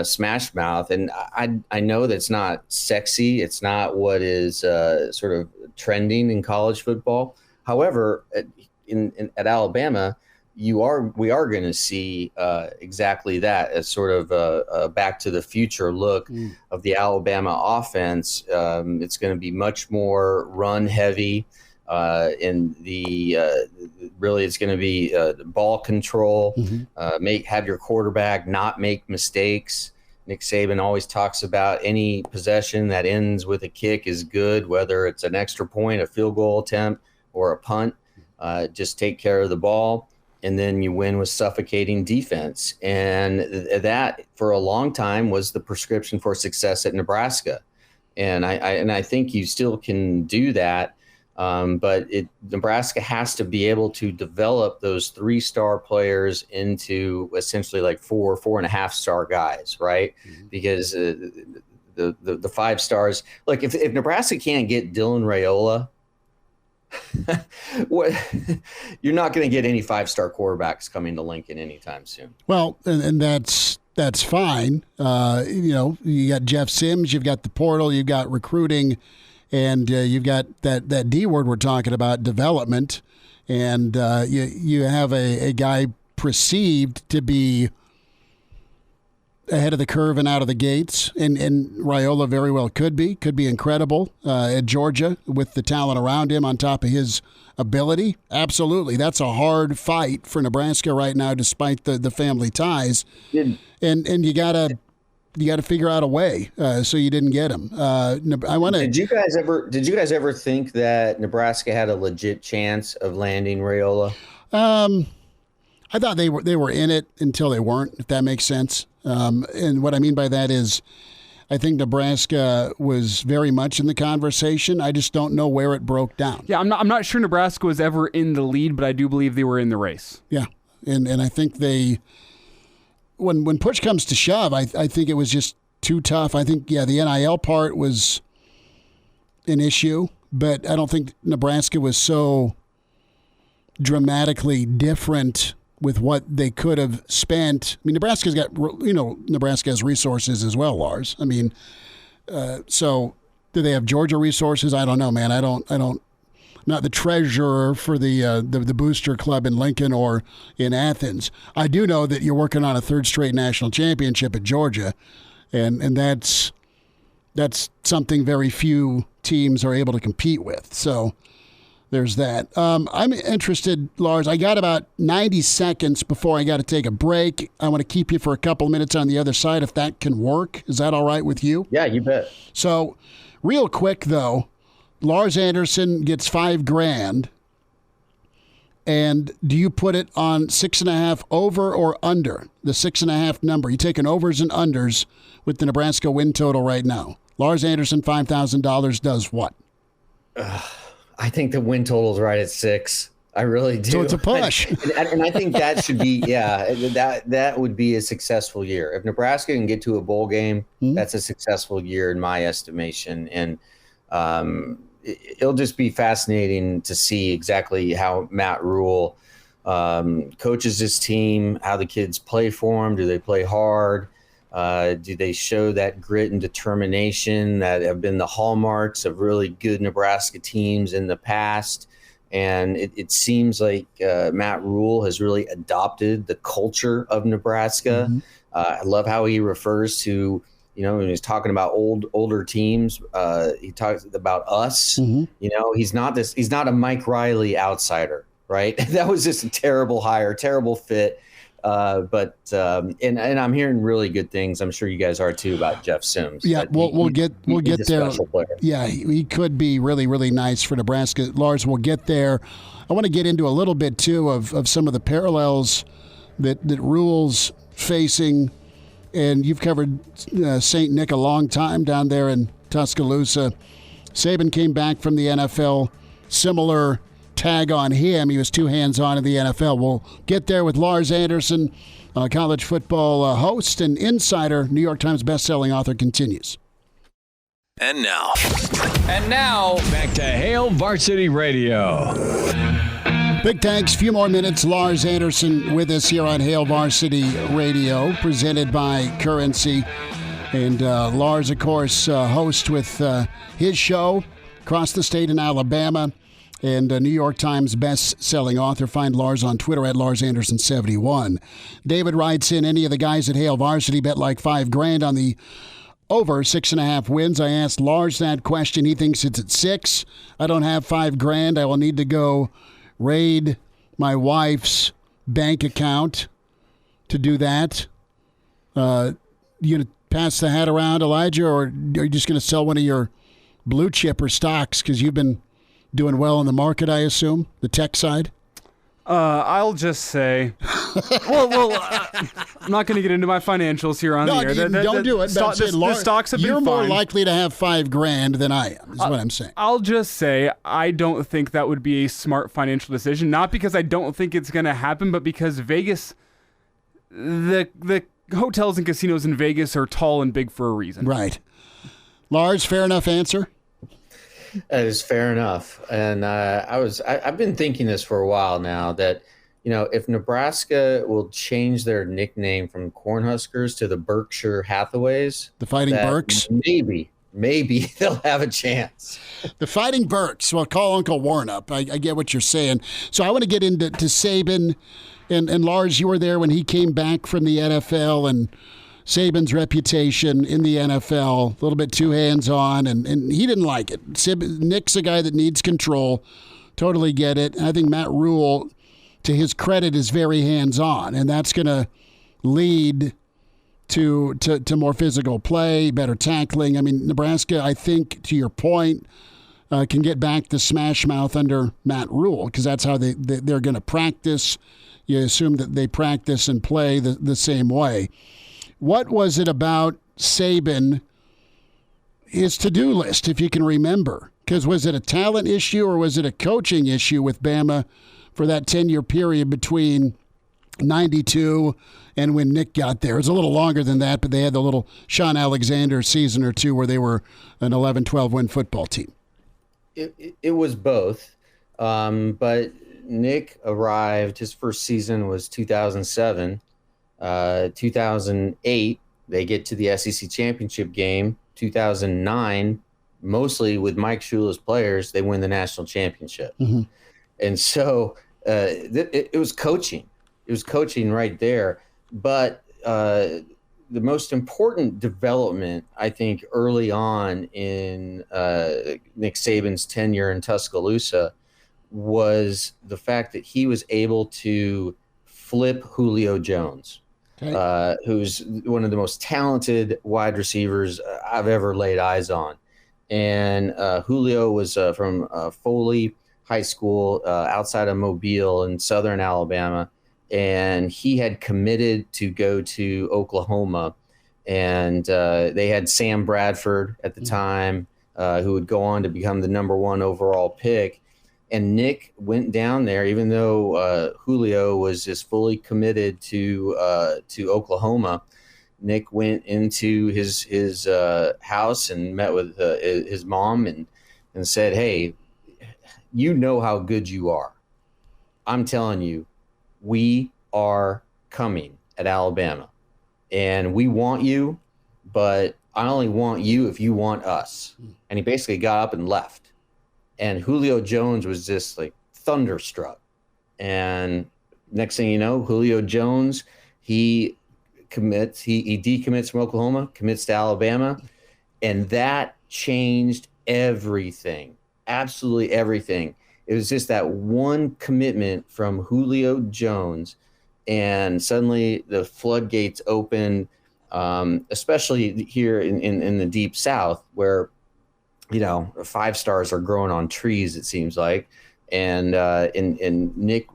smash mouth. And I know that's not sexy. It's not what is sort of trending in college football. However, at Alabama, we are going to see exactly that, as sort of a back to the future look of the Alabama offense. It's going to be much more run heavy, and really it's going to be ball control. Mm-hmm. Have your quarterback not make mistakes, Nick Saban always talks about any possession that ends with a kick is good, whether it's an extra point, a field goal attempt, or a punt. Just take care of the ball, and then you win with suffocating defense. And that, for a long time, was the prescription for success at Nebraska. And I think you still can do that. But Nebraska has to be able to develop those 3-star players into essentially like 4.5-star guys, right? Mm-hmm. Because the 5 stars, like if Nebraska can't get Dylan Raiola, you're not going to get any 5-star quarterbacks coming to Lincoln anytime soon. Well, and that's fine. You got Jeff Sims, you've got the portal, you've got recruiting. And you've got that D word we're talking about, development, and you have a guy perceived to be ahead of the curve and out of the gates, and Raiola very well could be incredible at Georgia with the talent around him on top of his ability. Absolutely, that's a hard fight for Nebraska right now, despite the family ties, and you gotta figure out a way. So you didn't get him. Did you guys ever think that Nebraska had a legit chance of landing Raiola? I thought they were in it until they weren't, if that makes sense. And what I mean by that is, I think Nebraska was very much in the conversation. I just don't know where it broke down. Yeah, I'm not sure Nebraska was ever in the lead, but I do believe they were in the race. Yeah, and I think they. When push comes to shove, I think it was just too tough. I think, the NIL part was an issue, but I don't think Nebraska was so dramatically different with what they could have spent. I mean, Nebraska has resources as well, Lars. I mean, so do they have Georgia resources? I don't know, man. I don't. I'm not the treasurer for the booster club in Lincoln or in Athens. I do know that you're working on a 3rd straight national championship at Georgia, and that's something very few teams are able to compete with. So there's that. I'm interested, Lars. I got about 90 seconds before I got to take a break. I want to keep you for a couple minutes on the other side, if that can work. Is that all right with you? Yeah, you bet. So real quick, though, Lars Anderson gets $5,000, and do you put it on 6.5 over or under the 6.5 number? You taking overs and unders with the Nebraska win total right now. Lars Anderson, $5,000 does what? I think the win total is right at 6. I really do. So it's a push, and I think that should be that would be a successful year if Nebraska can get to a bowl game. Mm-hmm. That's a successful year in my estimation, and it'll just be fascinating to see exactly how Matt Rhule coaches his team, how the kids play for him. Do they play hard? Do they show that grit and determination that have been the hallmarks of really good Nebraska teams in the past? And it seems like Matt Rhule has really adopted the culture of Nebraska. Mm-hmm. I love how he refers to, when he's talking about older teams, he talks about us. Mm-hmm. He's not a Mike Riley outsider, right? That was just a terrible hire, terrible fit. But I'm hearing really good things. I'm sure you guys are too about Jeff Sims. Yeah, we'll get there. Yeah, he could be really, really nice for Nebraska. Lars, we'll get there. I want to get into a little bit too of some of the parallels that Rhule's facing. And you've covered St. Nick a long time down there in Tuscaloosa. Saban came back from the NFL. Similar tag on him. He was 2 hands-on in the NFL. We'll get there with Lars Anderson, college football host and insider. New York Times bestselling author continues. And now, back to Hail Varsity Radio. Big thanks. Few more minutes. Lars Anderson with us here on Hail Varsity Radio, presented by Currency. And Lars, of course, host with his show across the state in Alabama, and New York Times best-selling author. Find Lars on Twitter at LarsAnderson71. David writes in, any of the guys at Hail Varsity bet like $5,000 on the over 6.5 wins. I asked Lars that question. He thinks it's at 6. I don't have $5,000. I will need to go raid my wife's bank account to do that. You gonna pass the hat around, Elijah, or are you just going to sell one of your blue chipper stocks because you've been doing well in the market, I assume, the tech side? I'll just say, well, I'm not going to get into my financials here on the air. Don't do it. The stocks have been You're more fine. likely to have $5,000 than I am, is what I'm saying. I'll just say I don't think that would be a smart financial decision. Not because I don't think it's going to happen, but because Vegas, the hotels and casinos in Vegas are tall and big for a reason. Right. Lars, fair enough answer? That is fair enough. And I've been thinking this for a while now that, if Nebraska will change their nickname from Cornhuskers to the Berkshire Hathaways, the Fighting Berks, maybe they'll have a chance. The Fighting Berks. Well, call Uncle Warren up. I get what you're saying. So I want to get into Saban. And Lars, you were there when he came back from the NFL, and Saban's reputation in the NFL, a little bit too hands-on, and he didn't like it. Nick's a guy that needs control. Totally get it. And I think Matt Rhule, to his credit, is very hands-on, and that's going to lead to more physical play, better tackling. I mean, Nebraska, I think, to your point, can get back to smash mouth under Matt Rhule because that's how they're going to practice. You assume that they practice and play the same way. What was it about Saban, his to-do list, if you can remember? Because was it a talent issue or was it a coaching issue with Bama for that 10-year period between 92 and when Nick got there? It was a little longer than that, but they had the little Sean Alexander season or two where they were an 11-12 win football team. It was both, but Nick arrived, his first season was 2007. 2008, they get to the SEC championship game. 2009, mostly with Mike Shula's players, they win the national championship. Mm-hmm. And so it was coaching. It was coaching right there. But the most important development, I think, early on in Nick Saban's tenure in Tuscaloosa was the fact that he was able to flip Julio Jones. Okay. Who's one of the most talented wide receivers I've ever laid eyes on. And Julio was from Foley High School outside of Mobile in southern Alabama. And he had committed to go to Oklahoma. And they had Sam Bradford at the time, who would go on to become the number 1 overall pick. And Nick went down there, even though Julio was just fully committed to Oklahoma. Nick went into his house and met with his mom and said, "Hey, you know how good you are. I'm telling you, we are coming at Alabama, and we want you, but I only want you if you want us." And he basically got up and left. And Julio Jones was just like thunderstruck. And next thing you know, Julio Jones, he decommits from Oklahoma, commits to Alabama. And that changed everything, absolutely everything. It was just that one commitment from Julio Jones. And suddenly the floodgates opened, especially here in the Deep South, where 5 stars are growing on trees, it seems like. And Nick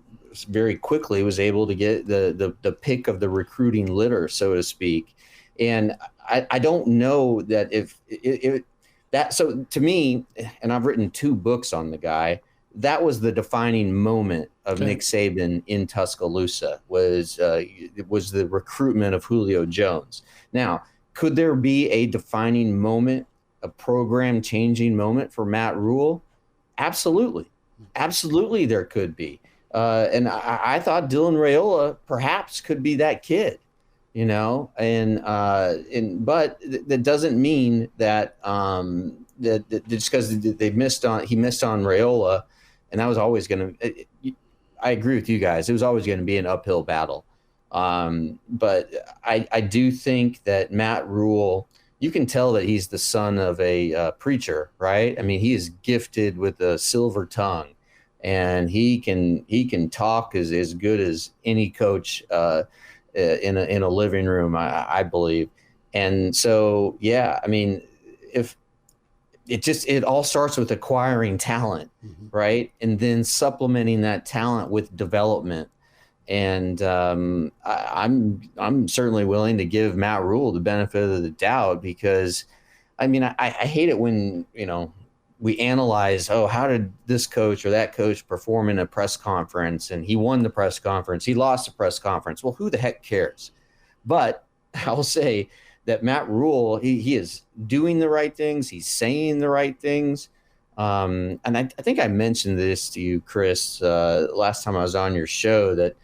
very quickly was able to get the pick of the recruiting litter, so to speak. And I don't know that if that, so to me, and I've written 2 books on the guy, that was the defining moment of Nick Saban in Tuscaloosa was the recruitment of Julio Jones. Now, could there be a defining moment, a program-changing moment for Matt Rhule? Absolutely. Absolutely there could be. And I thought Dylan Raiola perhaps could be that kid, but that doesn't mean that that just because he missed on Raiola, and that was always going to – I agree with you guys. It was always going to be an uphill battle. But I do think that Matt Rhule – you can tell that he's the son of a preacher, right? I mean, he is gifted with a silver tongue, and he can talk as good as any coach in a living room, I believe. And so, yeah, I mean, if it all starts with acquiring talent, right? And then supplementing that talent with development. And I'm certainly willing to give Matt Rhule the benefit of the doubt, because I mean, I hate it when, we analyze, how did this coach or that coach perform in a press conference, and he won the press conference, he lost the press conference. Well, who the heck cares? But I'll say that Matt Rhule, he is doing the right things. He's saying the right things. And I think I mentioned this to you, Chris, last time I was on your show, that,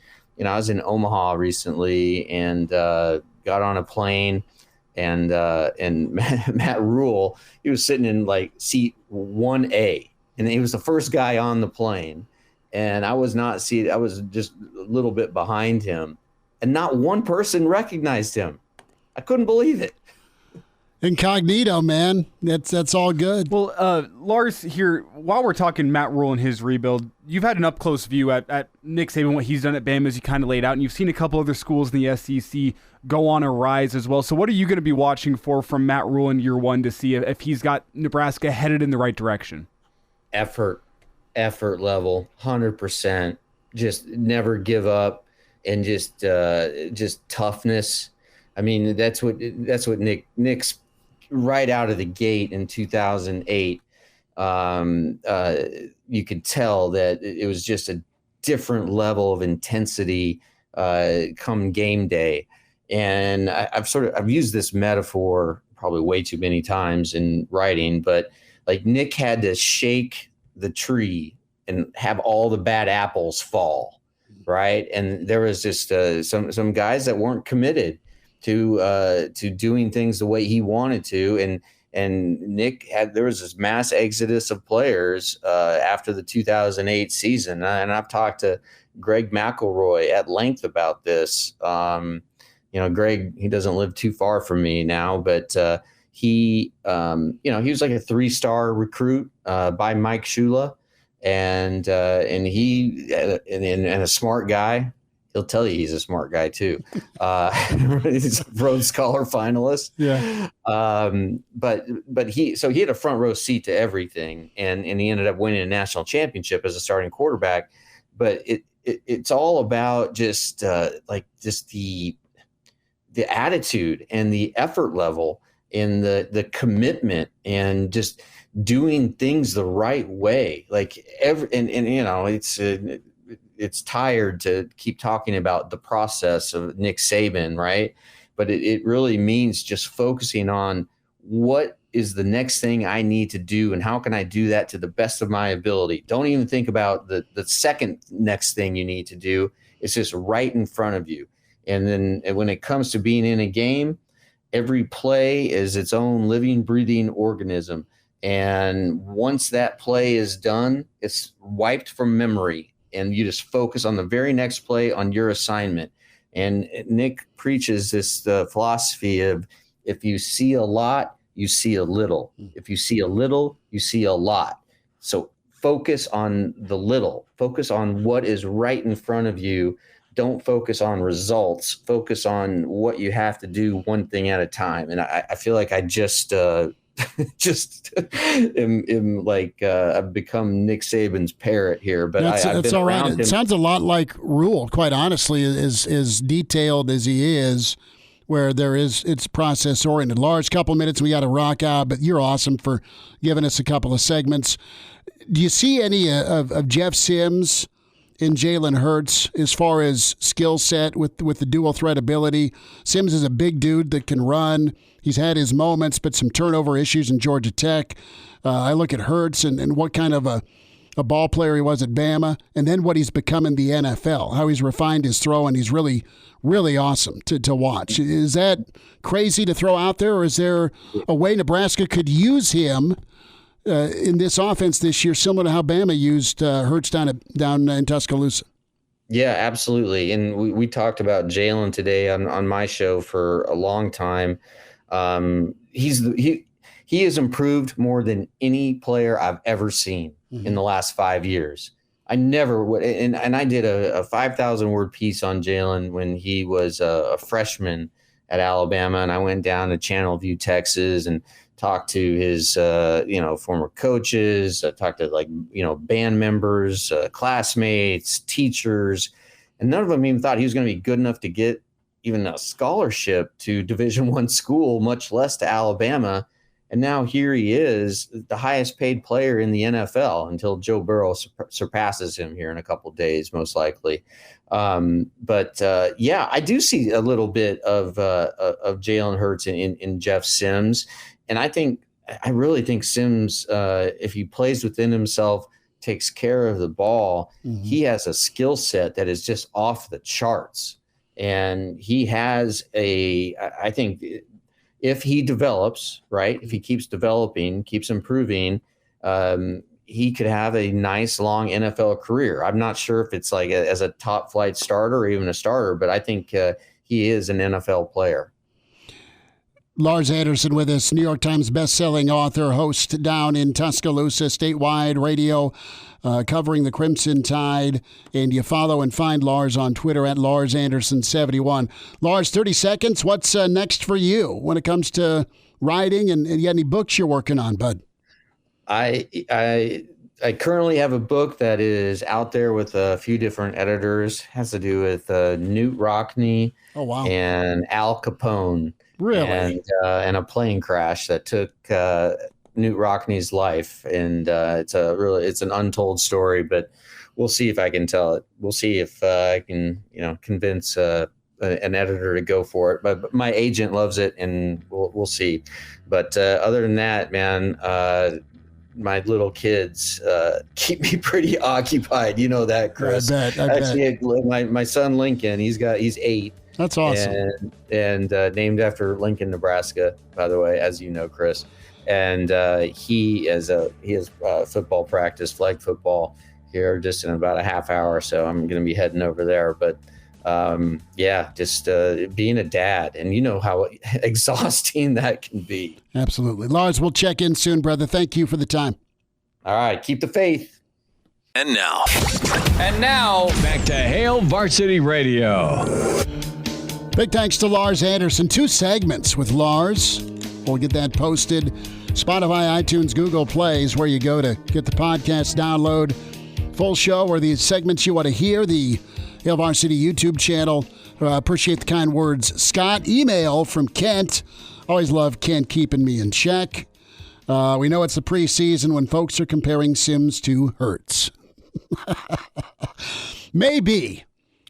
I was in Omaha recently and got on a plane, and Matt Rhule, he was sitting in like seat 1A, and he was the first guy on the plane. And I was not seated. I was just a little bit behind him, and not one person recognized him. I couldn't believe it. Incognito, man. That's all good. Well, Lars, here, while we're talking Matt Rhule and his rebuild, you've had an up-close view at Nick Saban, what he's done at Bama, as you kind of laid out, and you've seen a couple other schools in the SEC go on a rise as well. So what are you going to be watching for from Matt Rhule in year one to see if he's got Nebraska headed in the right direction? Effort level, 100%. Just never give up, and just toughness. I mean, that's what Nick's right out of the gate in 2008. You could tell that it was just a different level of intensity come game day. And I've used this metaphor probably way too many times in writing, but like Nick had to shake the tree and have all the bad apples fall, right? And there was just some guys that weren't committed to doing things the way he wanted to, and Nick there was this mass exodus of players after the 2008 season, and I've talked to Greg McElroy at length about this. Greg, he doesn't live too far from me now, but he was like a 3-star recruit by Mike Shula, and he and a smart guy. He'll tell you he's a smart guy too. He's a Rhodes Scholar finalist. Yeah. But he had a front row seat to everything, and he ended up winning a national championship as a starting quarterback. But it's all about just the attitude and the effort level and the commitment and just doing things the right way. Like it's tired to keep talking about the process of Nick Saban, right? But it really means just focusing on what is the next thing I need to do and how can I do that to the best of my ability. Don't even think about the second next thing you need to do. It's just right in front of you. And then when it comes to being in a game, every play is its own living, breathing organism. And once that play is done, it's wiped from memory. And you just focus on the very next play on your assignment. And Nick preaches this philosophy of, if you see a lot, you see a little. If you see a little, you see a lot. So focus on the little. Focus on what is right in front of you. Don't focus on results. Focus on what you have to do one thing at a time. And I feel like I just am like I've become Nick Saban's parrot here, but I've been all right. Him. It sounds a lot like Rhule, quite honestly, as detailed as he is, where it's process oriented. Lars, couple minutes, we got to rock out, but you're awesome for giving us a couple of segments. Do you see any of Jeff Sims in Jalen Hurts as far as skill set with the dual threat ability? Sims is a big dude that can run. He's had his moments, but some turnover issues in Georgia Tech. I look at Hurts and what kind of a ball player he was at Bama, and then what he's become in the NFL, how he's refined his throw, and he's really, really awesome to watch. Is that crazy to throw out there, or is there a way Nebraska could use him in this offense this year, similar to how Bama used Hurts down in Tuscaloosa? Yeah, absolutely. And we talked about Jalen today on my show for a long time. He has improved more than any player I've ever seen in the last 5 years. I never would. And I did a 5,000 word piece on Jalen when he was a freshman at Alabama, and I went down to Channelview, Texas, and talked to his former coaches. I talked to band members, classmates, teachers, and none of them even thought he was going to be good enough to get even a scholarship to Division I school, much less to Alabama. And now here he is, the highest paid player in the NFL until Joe Burrow surpasses him here in a couple of days, most likely. I do see a little bit of Jalen Hurts in Jeff Sims. And I really think Sims, if he plays within himself, takes care of the ball, he has a skill set that is just off the charts. And he has I think if he develops, right, if he keeps developing, keeps improving, he could have a nice long NFL career. I'm not sure if it's like as a top flight starter or even a starter, but I think he is an NFL player. Lars Anderson with us, New York Times bestselling author, host down in Tuscaloosa, statewide radio, covering the Crimson Tide. And you follow and find Lars on Twitter at LarsAnderson71. Lars, 30 seconds. What's next for you when it comes to writing? And you got any books you're working on, bud? I currently have a book that is out there with a few different editors. It has to do with Newt Rockne and Al Capone. Really? And a plane crash that took Newt Rockne's life. And it's an untold story, but we'll see if I can tell it. We'll see if I can, convince an editor to go for it. But my agent loves it, and we'll see. But other than that, man, my little kids keep me pretty occupied. You know that, Chris. I bet. My son Lincoln, he's 8. That's awesome. And named after Lincoln, Nebraska, by the way, as you know, Chris. And he has football practice, flag football here just in about a half hour. So I'm going to be heading over there. But just being a dad, and you know how exhausting that can be. Absolutely. Lars, we'll check in soon, brother. Thank you for the time. All right. Keep the faith. And now, back to Hail Varsity Radio. Big thanks to Lars Anderson. 2 segments with Lars. We'll get that posted. Spotify, iTunes, Google Play is where you go to get the podcast download. Full show or the segments you want to hear. The Hail Varsity YouTube channel. Appreciate the kind words. Scott, email from Kent. Always love Kent keeping me in check. We know it's the preseason when folks are comparing Sims to Hurts. Maybe.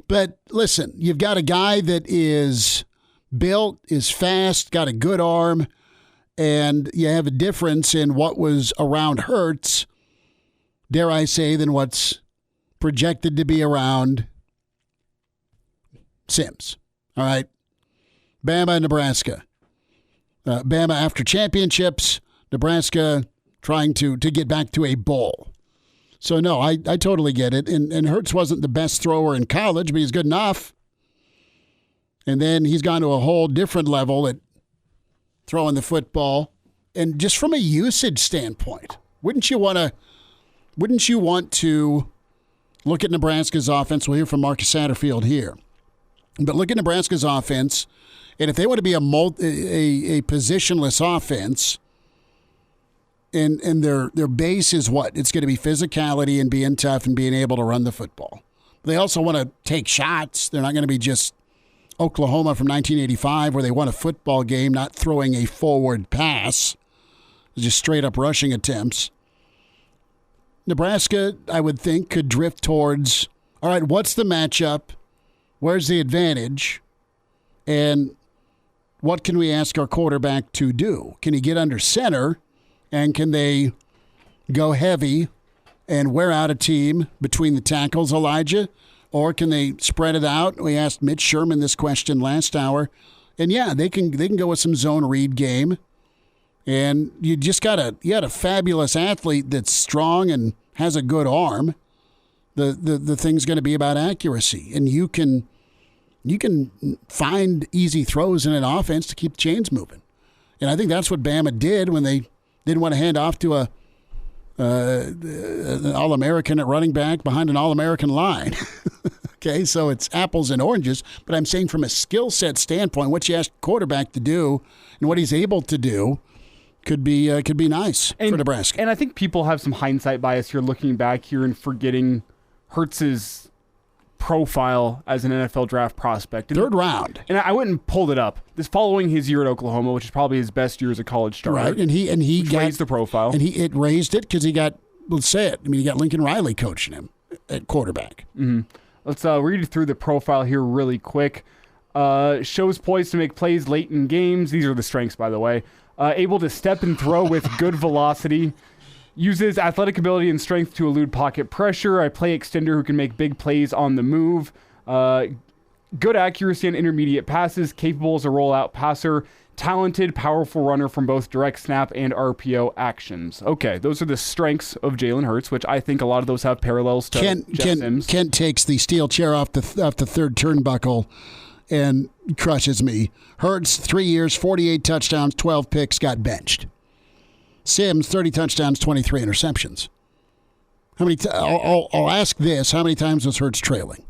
But listen, you've got a guy that is built, is fast, got a good arm, and you have a difference in what was around Hurts, dare I say, than what's projected to be around Sims. All right. Bama and Nebraska. Bama after championships, Nebraska trying to get back to a bowl. So, no, I totally get it. And Hurts wasn't the best thrower in college, but he's good enough. And then he's gone to a whole different level at throwing the football. And just from a usage standpoint, wouldn't you want to look at Nebraska's offense? We'll hear from Marcus Satterfield here. But look at Nebraska's offense, and if they want to be a positionless offense, and their base is what? It's going to be physicality and being tough and being able to run the football. They also want to take shots. They're not going to be just Oklahoma from 1985 where they won a football game not throwing a forward pass, just straight up rushing attempts. Nebraska, I would think, could drift towards, all right, what's the matchup? Where's the advantage? And what can we ask our quarterback to do? Can he get under center? And can they go heavy and wear out a team between the tackles, Elijah? Or can they spread it out? We asked Mitch Sherman this question last hour. And, yeah, they can go with some zone read game. And you got a fabulous athlete that's strong and has a good arm. The thing's going to be about accuracy. And you can find easy throws in an offense to keep the chains moving. And I think that's what Bama did when they didn't want to hand off to an All-American at running back behind an All-American line. Okay, so it's apples and oranges. But I'm saying from a skill set standpoint, what you ask quarterback to do and what he's able to do could be nice for Nebraska. And I think people have some hindsight bias here, looking back here and forgetting Hurts's profile as an NFL draft prospect. And, third round. And I went and pulled it up. This following his year at Oklahoma, which is probably his best year as a college starter. Right, and he raised the profile. And it raised it because he got, let's say it, he got Lincoln Riley coaching him at quarterback. Mm-hmm. Let's read through the profile here really quick. Shows poised to make plays late in games. These are the strengths, by the way. Able to step and throw with good velocity. Uses athletic ability and strength to elude pocket pressure. A play extender who can make big plays on the move. Good accuracy on intermediate passes. Capable as a rollout passer. Talented, powerful runner from both direct snap and RPO actions. Okay, those are the strengths of Jalen Hurts, which I think a lot of those have parallels to Jeff Sims. Kent takes the steel chair off the third turnbuckle and crushes me. Hurts, 3 years, 48 touchdowns, 12 picks, got benched. Sims, 30 touchdowns, 23 interceptions. How many? I'll ask this: how many times was Hurts trailing?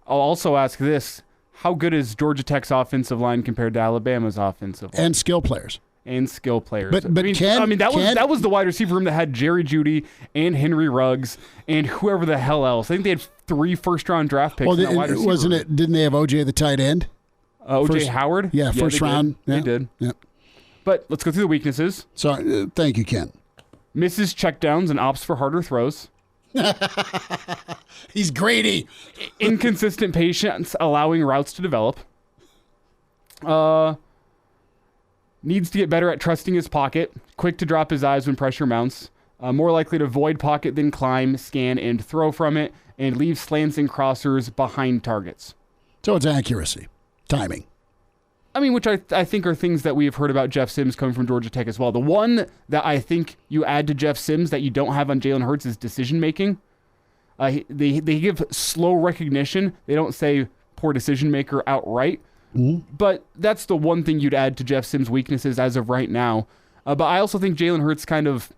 I'll also ask this: how good is Georgia Tech's offensive line compared to Alabama's offensive line? And skill players. But that was the wide receiver room that had Jerry Jeudy and Henry Ruggs and whoever the hell else. I think they had 3 first-round draft picks. Well, wasn't it? Didn't they have OJ the tight end? OJ Howard. Yeah, first round. Yeah. They did. Yeah. But let's go through the weaknesses. So, thank you, Ken. Misses checkdowns and opts for harder throws. He's greedy. Inconsistent patience, allowing routes to develop. Needs to get better at trusting his pocket. Quick to drop his eyes when pressure mounts. More likely to avoid pocket than climb, scan, and throw from it. And leave slants and crossers behind targets. So it's accuracy, timing. I mean, which I think are things that we have heard about Jeff Sims coming from Georgia Tech as well. The one that I think you add to Jeff Sims that you don't have on Jalen Hurts is decision-making. They give slow recognition. They don't say poor decision-maker outright. Mm-hmm. But that's the one thing you'd add to Jeff Sims' weaknesses as of right now. But I also think Jalen Hurts kind of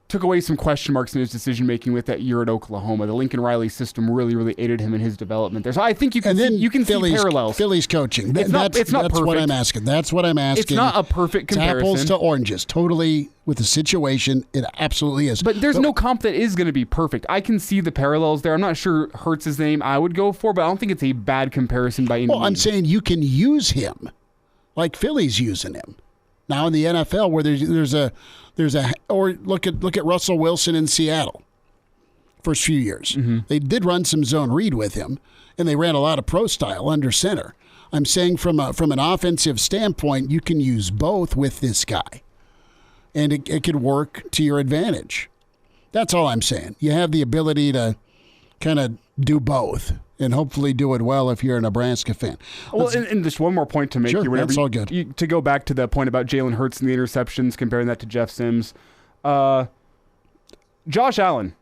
took away some question marks in his decision-making with that year at Oklahoma. The Lincoln Riley system really, really aided him in his development there. So I think you can see parallels. Philly's coaching. It's not that's perfect. What I'm asking. That's what I'm asking. It's not a perfect comparison. It's apples to oranges. Totally with the situation, it absolutely is. But there's no comp that is going to be perfect. I can see the parallels there. I'm not sure Hurts' is the name I would go for, but I don't think it's a bad comparison by any means. Well, I'm saying you can use him like Philly's using him. Now in the NFL where or look at Russell Wilson in Seattle. First few years. Mm-hmm. They did run some zone read with him, and they ran a lot of pro style under center. I'm saying from an offensive standpoint, you can use both with this guy, and it could work to your advantage. That's all I'm saying. You have the ability to kind of do both, and hopefully do it well if you're a Nebraska fan. Well, and just one more point to make here. That's all good. To go back to the point about Jalen Hurts and the interceptions, comparing that to Jeff Sims. Josh Allen,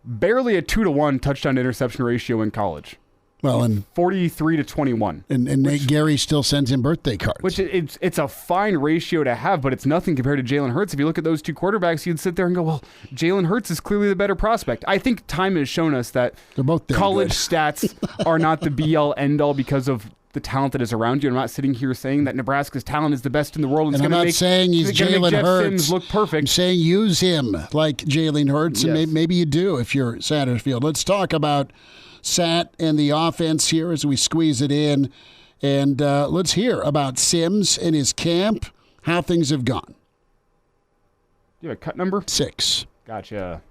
barely a 2-to-1 touchdown to interception ratio in college. Well, and 43-21. And Nate Gary still sends him birthday cards. Which it's a fine ratio to have, but it's nothing compared to Jalen Hurts. If you look at those two quarterbacks, you'd sit there and go, well, Jalen Hurts is clearly the better prospect. I think time has shown us that they're both college stats are not the be-all, end-all because of the talent that is around you. I'm not sitting here saying that Nebraska's talent is the best in the world. And I'm not saying he's Jalen Hurts. Sims look perfect. I'm saying use him like Jalen Hurts, yes. And maybe you do if you're Satterfield. Let's talk about Sat and the offense here as we squeeze it in. And let's hear about Sims and his camp, how things have gone. You have a cut number? 6. Gotcha.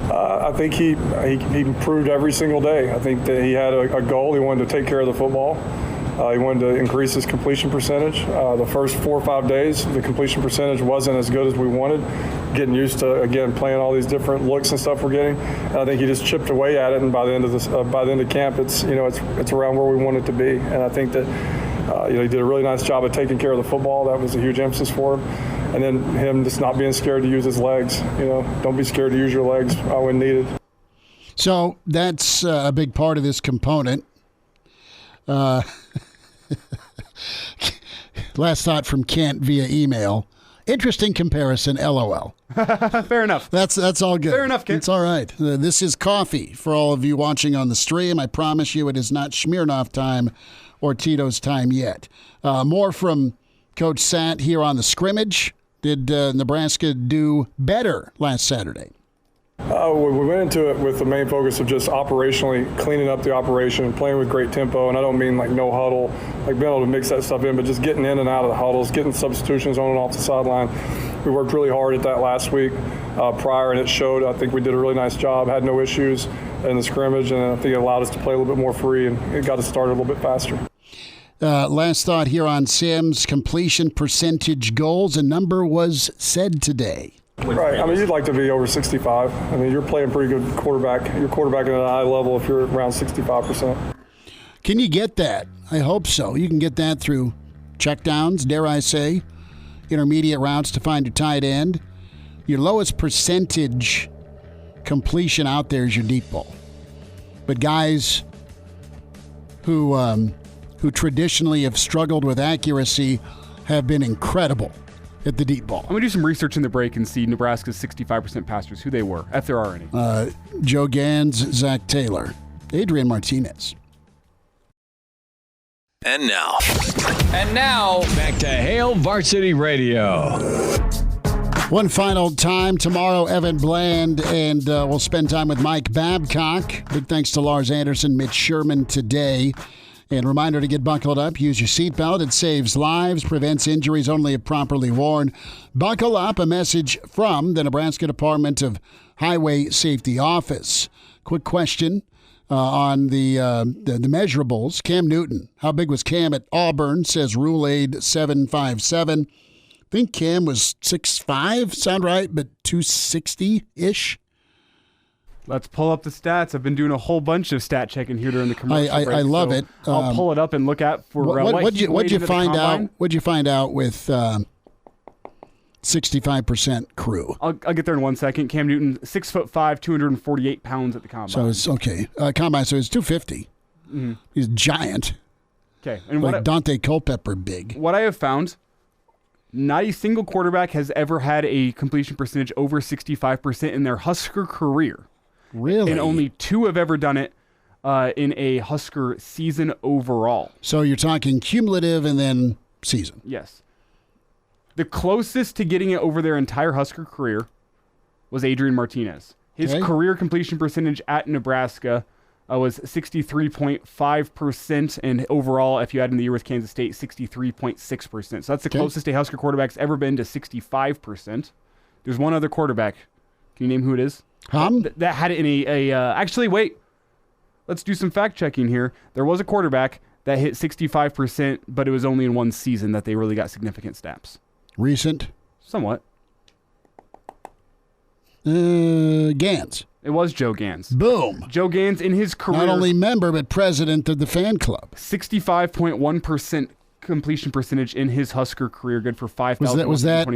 I think he improved every single day. I think that he had a goal. He wanted to take care of the football. He wanted to increase his completion percentage. The first 4 or 5 days, the completion percentage wasn't as good as we wanted. Getting used to, again, playing all these different looks and stuff we're getting. And I think he just chipped away at it, and by the end of camp, it's around where we want it to be. And I think that he did a really nice job of taking care of the football. That was a huge emphasis for him. And then him just not being scared to use his legs. Don't be scared to use your legs when needed. So that's a big part of this component. Last thought from Kent via email. Interesting comparison, LOL. Fair enough. That's all good. Fair enough, kid. It's all right. This is coffee for all of you watching on the stream. I promise you it is not Smirnoff time or Tito's time yet. More from Coach Sat here on the scrimmage. Did Nebraska do better last Saturday? We went into it with the main focus of just operationally cleaning up the operation and playing with great tempo. And I don't mean like no huddle, like being able to mix that stuff in, but just getting in and out of the huddles, getting substitutions on and off the sideline. We worked really hard at that last week prior, and it showed. I think we did a really nice job, had no issues in the scrimmage, and I think it allowed us to play a little bit more free, and it got us started a little bit faster. Last thought here on Sims, completion percentage goals. A number was said today. Right. I mean, you'd like to be over 65. I mean, you're playing pretty good quarterback. You're quarterbacking at a high level if you're around 65%. Can you get that? I hope so. You can get that through checkdowns, dare I say, intermediate routes to find your tight end. Your lowest percentage completion out there is your deep ball. But guys who traditionally have struggled with accuracy have been incredible at the deep ball. I'm going to do some research in the break and see Nebraska's 65% passers, who they were, if there are any. Joe Gans, Zach Taylor, Adrian Martinez. And now, back to Hail Varsity Radio. One final time tomorrow, Evan Bland, and we'll spend time with Mike Babcock. Big thanks to Lars Anderson, Mitch Sherman today. And reminder to get buckled up. Use your seatbelt. It saves lives, prevents injuries only if properly worn. Buckle up. A message from the Nebraska Department of Highway Safety Office. Quick question on the measurables. Cam Newton. How big was Cam at Auburn? Says Rule Aid 757. I think Cam was 6'5", sound right, but 260-ish. Let's pull up the stats. I've been doing a whole bunch of stat checking here during the commercial break. I love it. I'll pull it up and look at for what'd you find out? What'd you find out with 65% crew? I'll get there in 1 second. Cam Newton, 6'5", 248 pounds at the combine. So it's okay. Combine. So it's 250. Mm-hmm. He's giant. Okay, and like Dante Culpepper big. What I have found, not a single quarterback has ever had a completion percentage over 65% in their Husker career. Really? And only 2 have ever done it in a Husker season overall. So you're talking cumulative and then season. Yes. The closest to getting it over their entire Husker career was Adrian Martinez. His career completion percentage at Nebraska was 63.5%, and overall, if you add in the year with Kansas State, 63.6%. So that's the closest a Husker quarterback's ever been to 65%. There's one other quarterback. Can you name who it is? That had it in actually, wait. Let's do some fact checking here. There was a quarterback that hit 65%, but it was only in one season that they really got significant stats. Recent? Somewhat. Gans. It was Joe Gans. Boom. Joe Gans in his career. Not only member, but president of the fan club. 65.1% completion percentage in his Husker career, good for 5,025 Was that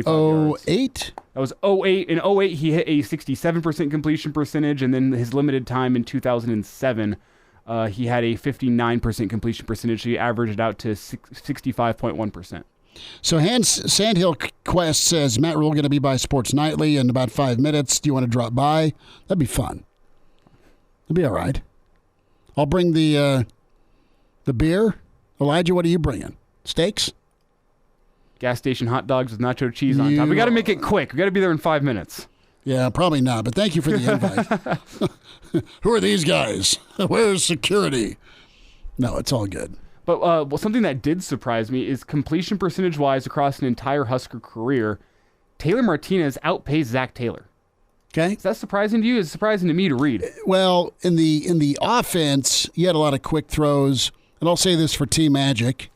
08? That was 08. In 08, he hit a 67% completion percentage, and then his limited time in 2007, he had a 59% completion percentage. So he averaged out to 65.1%. So Sandhill Quest says, Matt Rhule going to be by Sports Nightly in about 5 minutes. Do you want to drop by? That'd be fun. That'd be all right. I'll bring the beer. Elijah, what are you bringing? Steaks? Gas station hot dogs with nacho cheese on top. We got to make it quick. We got to be there in 5 minutes. Yeah, probably not, but thank you for the invite. Who are these guys? Where's security? No, it's all good. But something that did surprise me is completion percentage-wise across an entire Husker career, Taylor Martinez outpaced Zach Taylor. Okay. Is that surprising to you? It's surprising to me to read. Well, in the offense, you had a lot of quick throws. And I'll say this for Team Magic.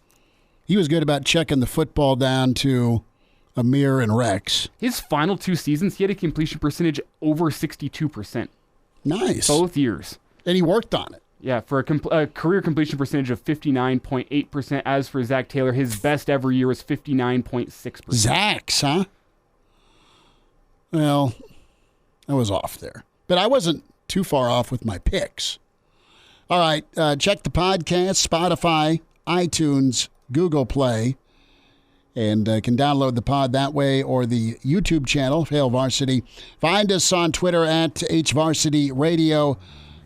He was good about checking the football down to Amir and Rex. His final 2 seasons, he had a completion percentage over 62%. Nice. Both years. And he worked on it. Yeah, for a career completion percentage of 59.8%. As for Zach Taylor, his best ever year was 59.6%. Zach's, huh? Well, I was off there. But I wasn't too far off with my picks. All right, check the podcast, Spotify, iTunes, Google Play, and can download the pod that way or the YouTube channel, Hail Varsity. Find us on Twitter at HVarsity Radio,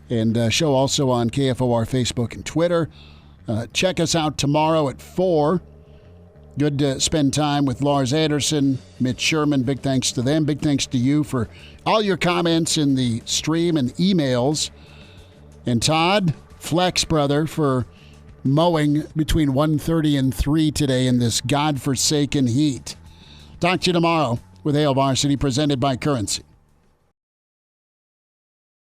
and show also on KFOR Facebook and Twitter. Check us out tomorrow at 4. Good to spend time with Lars Anderson, Mitch Sherman. Big thanks to them. Big thanks to you for all your comments in the stream and emails. And Todd, Flex brother, for mowing between 1:30 and 3 today in this godforsaken heat. Talk to you tomorrow with Hail Varsity, presented by Currency.